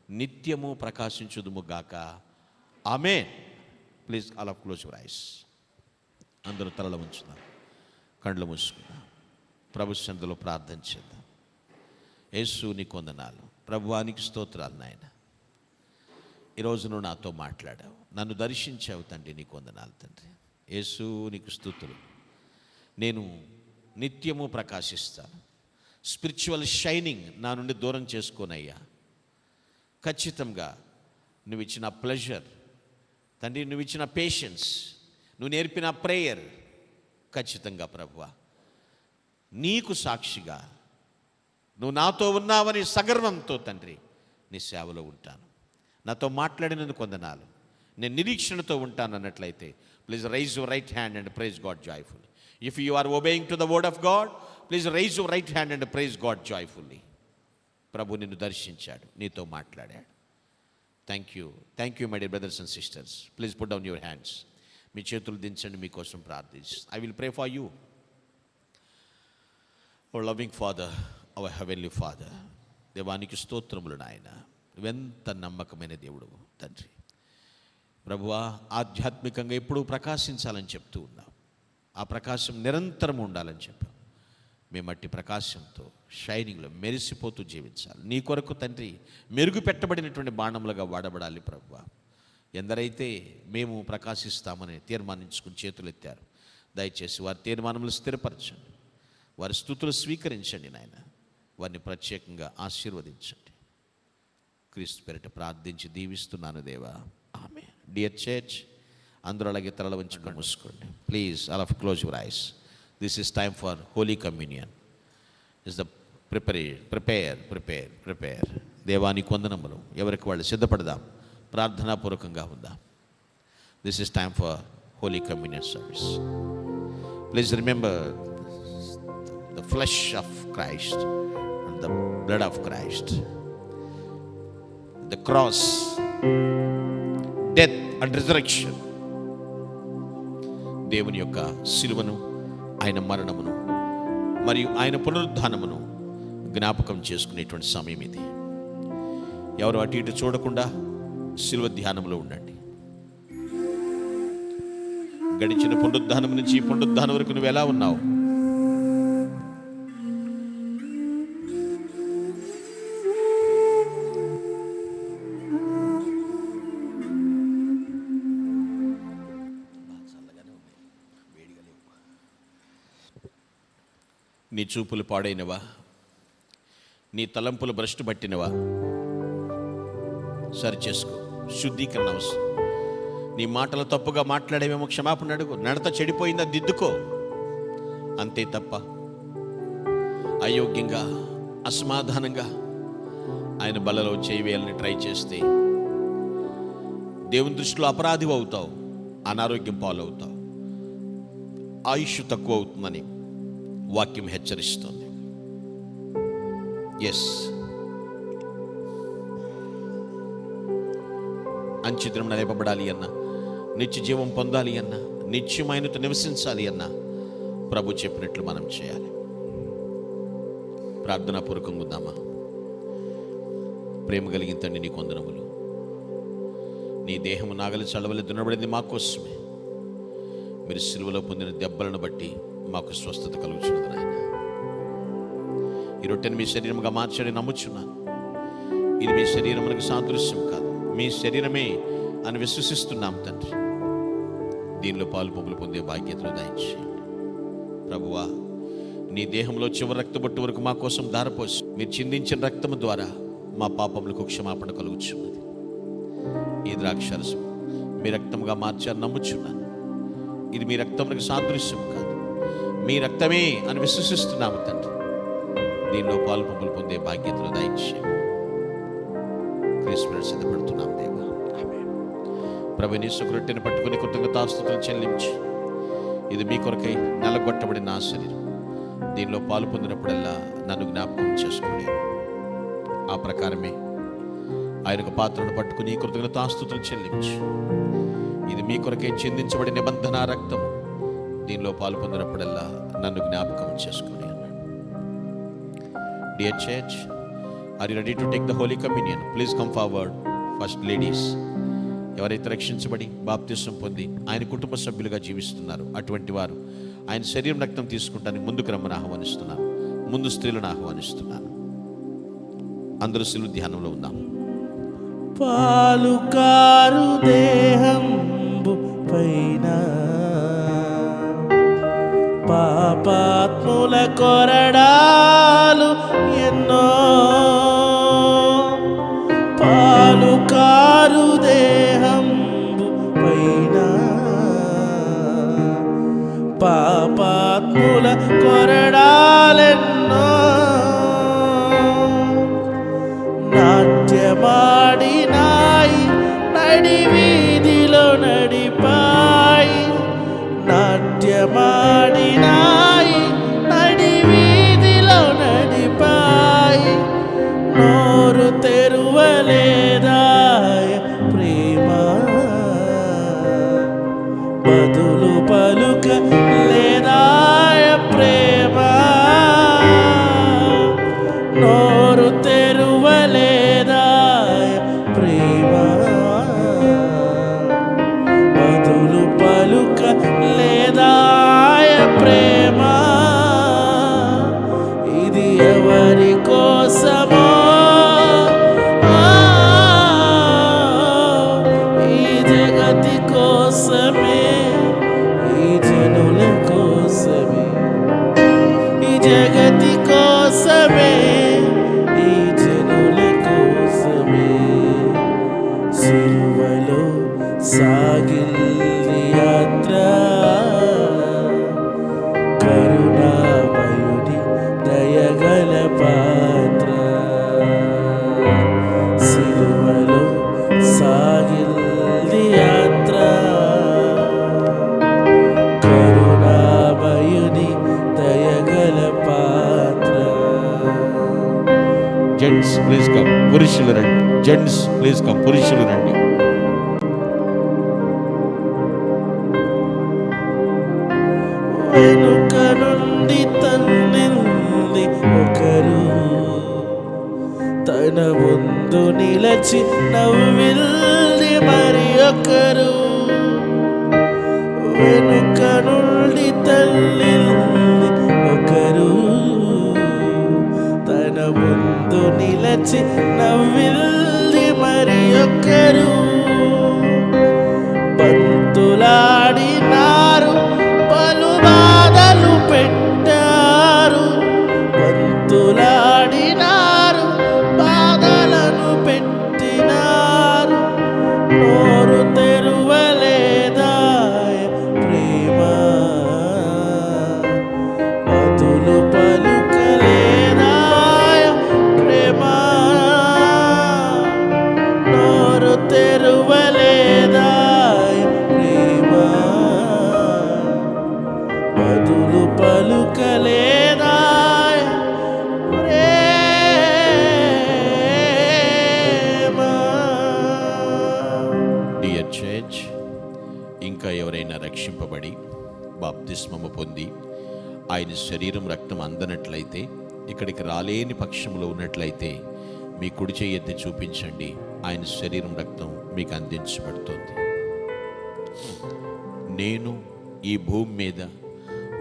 నిత్యము ప్రకాశించుదుము గాక. Amen. Please all of close your eyes. అందరూ తలలు ఉంచుదాం, కళ్ళు మూసుకుందాం, ప్రభు సన్నిధిలో ప్రార్థన చేద్దాం. యేసు నీకు వందనాలు, ప్రభువానికి స్తోత్రాలు నాయన. ఈరోజు నువ్వు నాతో మాట్లాడావు, నన్ను దర్శించావు తండ్రి, నీకు వందనాలు తండ్రి. యేసు నీకు స్తుతులు. నేను నిత్యము ప్రకాశిస్తాను. స్పిరిచువల్ షైనింగ్ నా నుండి దూరం చేసుకోనయ్యా. ఖచ్చితంగా నువ్వు ఇచ్చిన ప్లెజర్ తండ్రి, నువ్వు ఇచ్చిన పేషెన్స్, నువ్వు నేర్పిన ప్రేయర్, ఖచ్చితంగా ప్రభువా నీకు సాక్షిగా నువ్వు నాతో ఉన్నావని సగర్వంతో తండ్రి నీ సేవలో ఉంటాను. నాతో మాట్లాడినందుకు వందనాలు. నేను నిరీక్షణతో ఉంటాను అన్నట్లయితే please raise your right hand and praise God joyfully. If you are obeying to the word of God, please raise your right hand and praise God joyfully. ప్రభు నిన్ను దర్శించాడు, నీతో మాట్లాడాడు. Thank you my dear brothers and sisters. Please put down your hands. మీ చేతులు దించండి, మీకోసం ప్రార్థిస్తాను. I will pray for you. O loving father, our heavenly father, దేవానికి స్తోత్రములు నాయన. నువ్వెంత నమ్మకమైన దేవుడు తండ్రి. ప్రభువా, ఆధ్యాత్మికంగా ఎప్పుడూ ప్రకాశించాలని చెప్తూ ఉన్నావు. ఆ ప్రకాశం నిరంతరం ఉండాలని చెప్పావు. మేము అట్టి ప్రకాశంతో షైనింగ్లో మెరిసిపోతూ జీవించాలి. నీ కొరకు తండ్రి మెరుగు పెట్టబడినటువంటి బాణములుగా వాడబడాలి. ప్రభువా, ఎందరైతే మేము ప్రకాశిస్తామని తీర్మానించుకుని చేతులెత్తారు, దయచేసి వారి తీర్మానములు స్థిరపరచండి, వారి స్తుతులు స్వీకరించండి నాయన. వారిని ప్రత్యేకంగా ఆశీర్వదించండి. క్రీస్తు పేరిట ప్రార్థించి దీవిస్తున్నాను దేవా, ఆమేన్. డియర్ చర్చ్, అందరూ అలాగే తలల వంచుకొని మూసుకోండి. Please all of close your ice. This is time for Holi communion. Is the prepare. దేవానికి వందనములు. ఎవరికి వాళ్ళు సిద్ధపడదాం, ప్రార్థనాపూర్వకంగా ఉందాం. This is time for Holi communion service. Please remember the flesh of Christ and the blood of Christ, the cross, death and resurrection. దేవుని యొక్క శిలువను, ఆయన మరణమును మరియు ఆయన పునరుద్ధానమును జ్ఞాపకం చేసుకునేటువంటి సమయం ఇది. ఎవరు అటు ఇటు చూడకుండా శిలువ ధ్యానంలో ఉండండి. గడిచిన పునరుద్ధానం నుంచి ఈ పునరుద్ధానం వరకు నువ్వు ఎలా ఉన్నావు? నీ చూపులు పాడైనవా? నీ తలంపులు భ్రష్టు పట్టినవా? సరిచేసుకో, శుద్ధీకరణ అవసరం. నీ మాటలు తప్పుగా మాట్లాడేమేమో క్షమాపణ అడుగు. నడత చెడిపోయిందా, దిద్దుకో. అంతే తప్ప అయోగ్యంగా, అసమాధానంగా ఆయన బలలో చేయవేయాలని ట్రై చేస్తే దేవుని దృష్టిలో అపరాధి అవుతావు, అనారోగ్యం పాలవుతావు, ఆయుష్ తక్కువ అవుతుందని వాక్యం హెచ్చరిస్తుంది. ఎస్, అంచెదినం లేపబడాలి అన్నా, నిత్య జీవం పొందాలి అన్నా, నిత్యమైనతో నివసించాలి అన్నా ప్రభు చెప్పినట్లు మనం చేయాలి. ప్రార్థనాపూర్వకంగా ఉందామా? ప్రేమ కలిగిన తండ్రి, నీ వందనములు. నీ దేహము నాగలి చల్లవలె దున్నబడింది మా కోసమే. మీరు సిలువలో పొందిన దెబ్బలను బట్టి మాకు స్వస్థత కలుగుచున్నది నాయన. ఈ రొట్టెను మీ శరీరముగా మార్చని నమ్ముచున్నాను. ఇది మీ శరీరమునకు సాదృశ్యం కాదు, మీ శరీరమే అని విశ్వసిస్తున్నాం తండ్రి. దీనిలో పాలు పొంగులు పొందే భాగ్యతను దయచేయండి ప్రభువా. నీ దేహంలో చివరి రక్తబొట్టు వరకు మా కోసం ధారపోసి మీరు చిందించిన రక్తము ద్వారా మా పాపములకు క్షమాపణ కలుగుచున్నది. ఈ ద్రాక్షరసం మీ రక్తముగా మార్చారు నమ్ముచున్నాను. ఇది మీ రక్తమునకు సాదృశ్యం కాదు, మీ రక్తమే అని విశ్వసిస్తున్నాము తండ్రి. దీనిలో పాలు పంపులు పొందే భాగ్యతలు దయచేయండి. క్రీస్తు సిద్ధపడుతున్నాం దేవా, ఆమేన్. ప్రభువే, నీ రొట్టెను పట్టుకుని కృతజ్ఞతాస్తుతులు చెల్లించి, ఇది మీ కొరకై నలగొట్టబడిన నా శరీరం, దీనిలో పాలు పొందినప్పుడల్లా నన్ను జ్ఞాపకం చేసుకుని. ఆ ప్రకారమే ఆయనకు పాత్రను పట్టుకుని కృతజ్ఞతాస్తుతులు చెల్లించి, ఇది మీ కొరకై చిందించబడిన నిబంధన రక్తము, దీనిలో పాలు పొందినప్పుడల్లా నన్ను జ్ఞాపకం చేసుకుని అన్నాడు. Dear church, are you ready to take the Holy Communion? Please come forward. First ladies, ఎవరైతే రక్షించబడి బాప్తిసం పొంది ఆయన కుటుంబ సభ్యులుగా జీవిస్తున్నారు అటువంటి వారు ఆయన శరీరం రక్తం తీసుకుంటానికి ముందుకు రమ్మని ఆహ్వానిస్తున్నారు. ముందు స్త్రీలను ఆహ్వానిస్తున్నారు. అందరూ శిలువ ధ్యానంలో ఉందాం.
పాలుకారు దేహంబు పైన పాపాత్ముల కొరడాలు ఎన్నో, పాలుకారు దేహంబు పైన పాపాత్ముల కొరడాలెన్నో, నాట్యమాడినాయి నడి వీధిలో నడిపాయి, నాట్యమాడినాయి నడి వీధిలో నడిపాయి, నోరు తెరువలేదాయ ప్రేమ, బదులు పలుక లేదాయ ప్రేమ, నోరు తెరువలేదాయ ప్రేమ, బదులు పలుక లేదాయ ప్రేమ, ఇది ఎవరి కోసమో ఈ జగతి కోసమే, ఈ జనుల కోసమే, ఈ జగతి కోసమే, ఈ జనుల కోసమే, సిలువలో సాగిల్లి యాత్ర, కరుణామయుడి దయగల పాత్ర, సిలువలో సాగిల్లి యాత్ర, కరుణామయుడి దయగల పాత్ర.
జెంట్స్ ప్లీజ్ కమ్, పురుషులు రండి. జెంట్స్ ప్లీజ్ కమ్, పురుషులు రండి.
వెనుక నుండి తన్నింది ఒకరు, తన ముందు నిలచి నవ్విల్ది మరి ఒకరు, వెనుక నుండి తన్నింది ఒకరు, తన ముందు నిలచి నవ్విల్ది మరి ఒకరు, బంతులాడినారు పలు బాధలు పెట్టారు, బంతులాడినారు బాధలను పెట్టినారు, నోరు తెరువలేదాయ ప్రేమ, బదులు పలుకలేదాయ ప్రేమ, నోరు తెరువలేదాయ ప్రేమ, బదులు పలుకలేదాయ ప్రేమ.
డియర్ చర్చ్, ఇంకా ఎవరైనా రక్షింపబడి బాప్తిస్మము పొంది ఆయన శరీరం రక్తం అందనట్లయితే, ఇక్కడికి రాలేని పక్షంలో ఉన్నట్లయితే మీ కుడి చేయి ఎత్తి చూపించండి. ఆయన శరీరం రక్తం మీకు అందించబడుతుంది. నేను ఈ భూమి మీద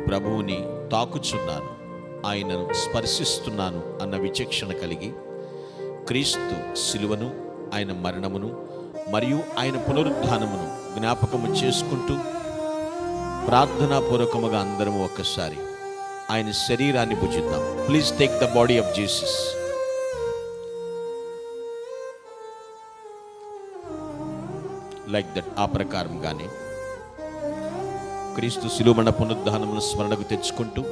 ప్రభువుని తాకుచున్నాను, ఆయనను స్పర్శిస్తున్నాను అన్న విచక్షణ కలిగి క్రీస్తు శిలువను, ఆయన మరణమును మరియు ఆయన పునరుద్ధానమును జ్ఞాపకము చేసుకుంటూ ప్రార్థనాపూర్వకముగా అందరము ఒక్కసారి ఆయన శరీరాన్ని భుజిద్దాం. Please take the body of Jesus. Like that, ఆ ప్రకారంగానే క్రీస్తు శిలువమరణ పునరుద్ధానమును స్మరణకు తెచ్చుకుంటూ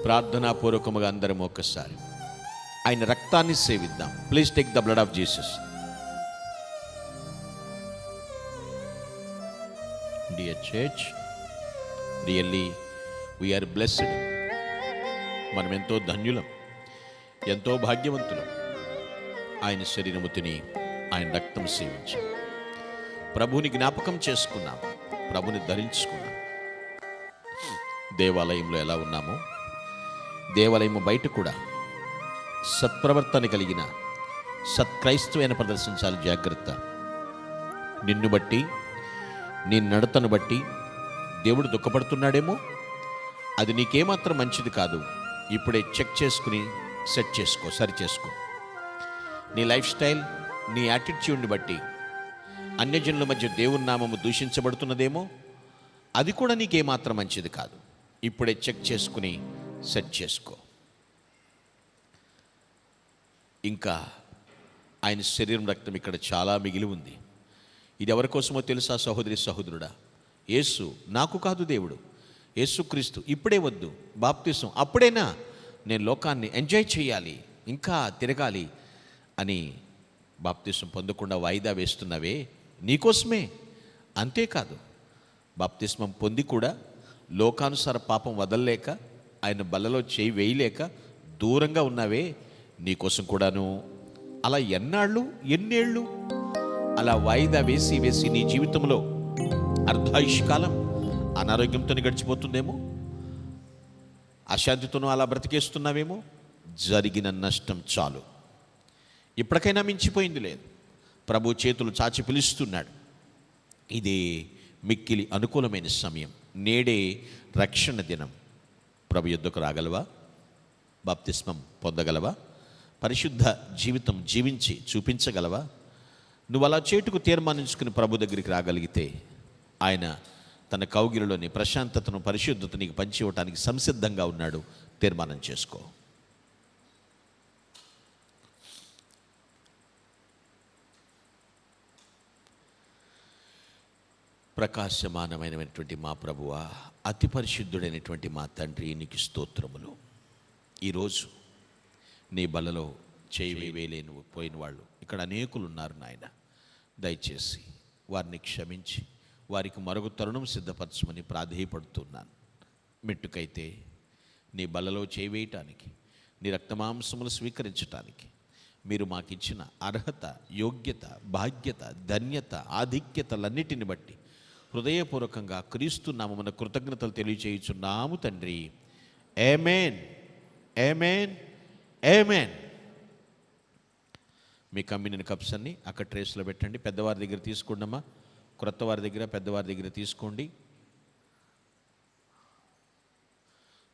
ప్రార్థనాపూర్వకముగా అందరం ఒక్కసారి ఆయన రక్తాన్ని సేవిద్దాం. Please take the blood of Jesus. Dear church, really we are blessed. మనం ఎంతో ధన్యులం, ఎంతో భాగ్యవంతులం. ఆయన శరీరము తిని ఆయన రక్తం సేవించాం, ప్రభువుని జ్ఞాపకం చేసుకున్నాం, ప్రభుని ధరించుకున్నాం. దేవాలయంలో ఎలా ఉన్నామో దేవాలయం బయట కూడా సత్ప్రవర్తన కలిగిన సత్క్రైస్తవైన ప్రదర్శించాలి. జాగ్రత్త. నిన్ను బట్టి, నీ నడతను బట్టి దేవుడు దుఃఖపడుతున్నాడేమో, అది నీకేమాత్రం మంచిది కాదు. ఇప్పుడే చెక్ చేసుకుని సెట్ చేసుకో, సరి చేసుకో. నీ లైఫ్ స్టైల్, నీ యాటిట్యూడ్ని బట్టి అన్యజనుల మధ్య దేవుని నామము దూషించబడుతున్నదేమో, అది కూడా నీకేమాత్రం మంచిది కాదు. ఇప్పుడే చెక్ చేసుకుని సెట్ చేసుకో. ఇంకా ఆయన శరీరం రక్తం ఇక్కడ చాలా మిగిలి ఉంది. ఇది ఎవరి కోసమో తెలుసా సహోదరి సహోదరుడా? యేసు నాకు కాదు దేవుడు, యేసుక్రీస్తు. ఇప్పుడే వద్దు బాప్తిసం, అప్పుడైనా నేను లోకాన్ని ఎంజాయ్ చేయాలి, ఇంకా తిరగాలి అని బాప్తిసం పొందకుండా వాయిదా వేస్తున్నావే, నీకోసమే. అంతేకాదు, బాప్తిస్మం పొంది కూడా లోకానుసార పాపం వదలలేక, ఆయన బల్లలో చేయి వేయలేక దూరంగా ఉన్నావే, నీకోసం కూడాను. అలా ఎన్నేళ్ళు అలా వాయిదా వేసి వేసి నీ జీవితంలో అర్ధాయుష్కాలం అనారోగ్యంతో గడిచిపోతుందేమో, అశాంతితోనూ అలా బ్రతికేస్తున్నావేమో. జరిగిన నష్టం చాలు. ఇప్పటికైనా మించిపోయింది లేదు. ప్రభు చేతులు చాచి పిలుస్తున్నాడు. ఇదే మిక్కిలి అనుకూలమైన సమయం. నేడే రక్షణ దినం. ప్రభు యుద్ధకు రాగలవా? బాప్తిస్మం పొందగలవా? పరిశుద్ధ జీవితం జీవించి చూపించగలవా? నువ్వు అలా చేటుకు తీర్మానించుకుని ప్రభు దగ్గరికి రాగలిగితే ఆయన తన కౌగిలిలోని ప్రశాంతతను, పరిశుద్ధత నీకు పంచి ఇవ్వటానికి సంసిద్ధంగా ఉన్నాడు. తీర్మానం చేసుకో. ప్రకాశమానమైనటువంటి మా ప్రభువా, అతి పరిశుద్ధుడైనటువంటి మా తండ్రి, నీకు స్తోత్రములు. ఈరోజు నీ బలలో చేయి వేయలేని పోయిన వాళ్ళు ఇక్కడ అనేకులు ఉన్నారు నాయన. దయచేసి వారిని క్షమించి వారికి మరొక తరుణం సిద్ధపరచమని ప్రాధేయపడుతున్నాను. మెట్టుకైతే నీ బలలో చేయి వేయటానికి, నీ రక్తమాంసములు స్వీకరించటానికి మీరు మాకిచ్చిన అర్హత, యోగ్యత, భాగ్యత, ధన్యత, ఆధిక్యతలన్నిటిని బట్టి హృదయపూర్వకంగా క్రీస్తు నామమున కృతజ్ఞతలు తెలియచేయుచున్నాము తండ్రి. ఆమేన్, ఆమేన్, ఆమేన్. మీ కమ్యూనియన్ కప్స్ అన్ని అక్కడ ట్రేస్లో పెట్టండి. పెద్దవారి దగ్గర తీసుకోండమ్మా. క్రొత్త వారి దగ్గర, పెద్దవారి దగ్గర తీసుకోండి.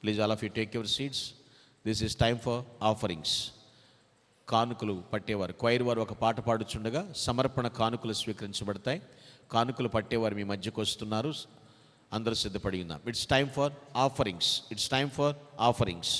Please all of you take your seats. This is time for offerings. కానుకలు పట్టేవారు, క్వైర్ వారు ఒక పాట పాడుచుండగా సమర్పణ కానుకలు స్వీకరించబడతాయి. కానుకలు పట్టేవారు మీ మధ్యకు వస్తున్నారు. అందరూ సిద్ధపడి ఉన్నాం. It's time for offerings. It's time for offerings.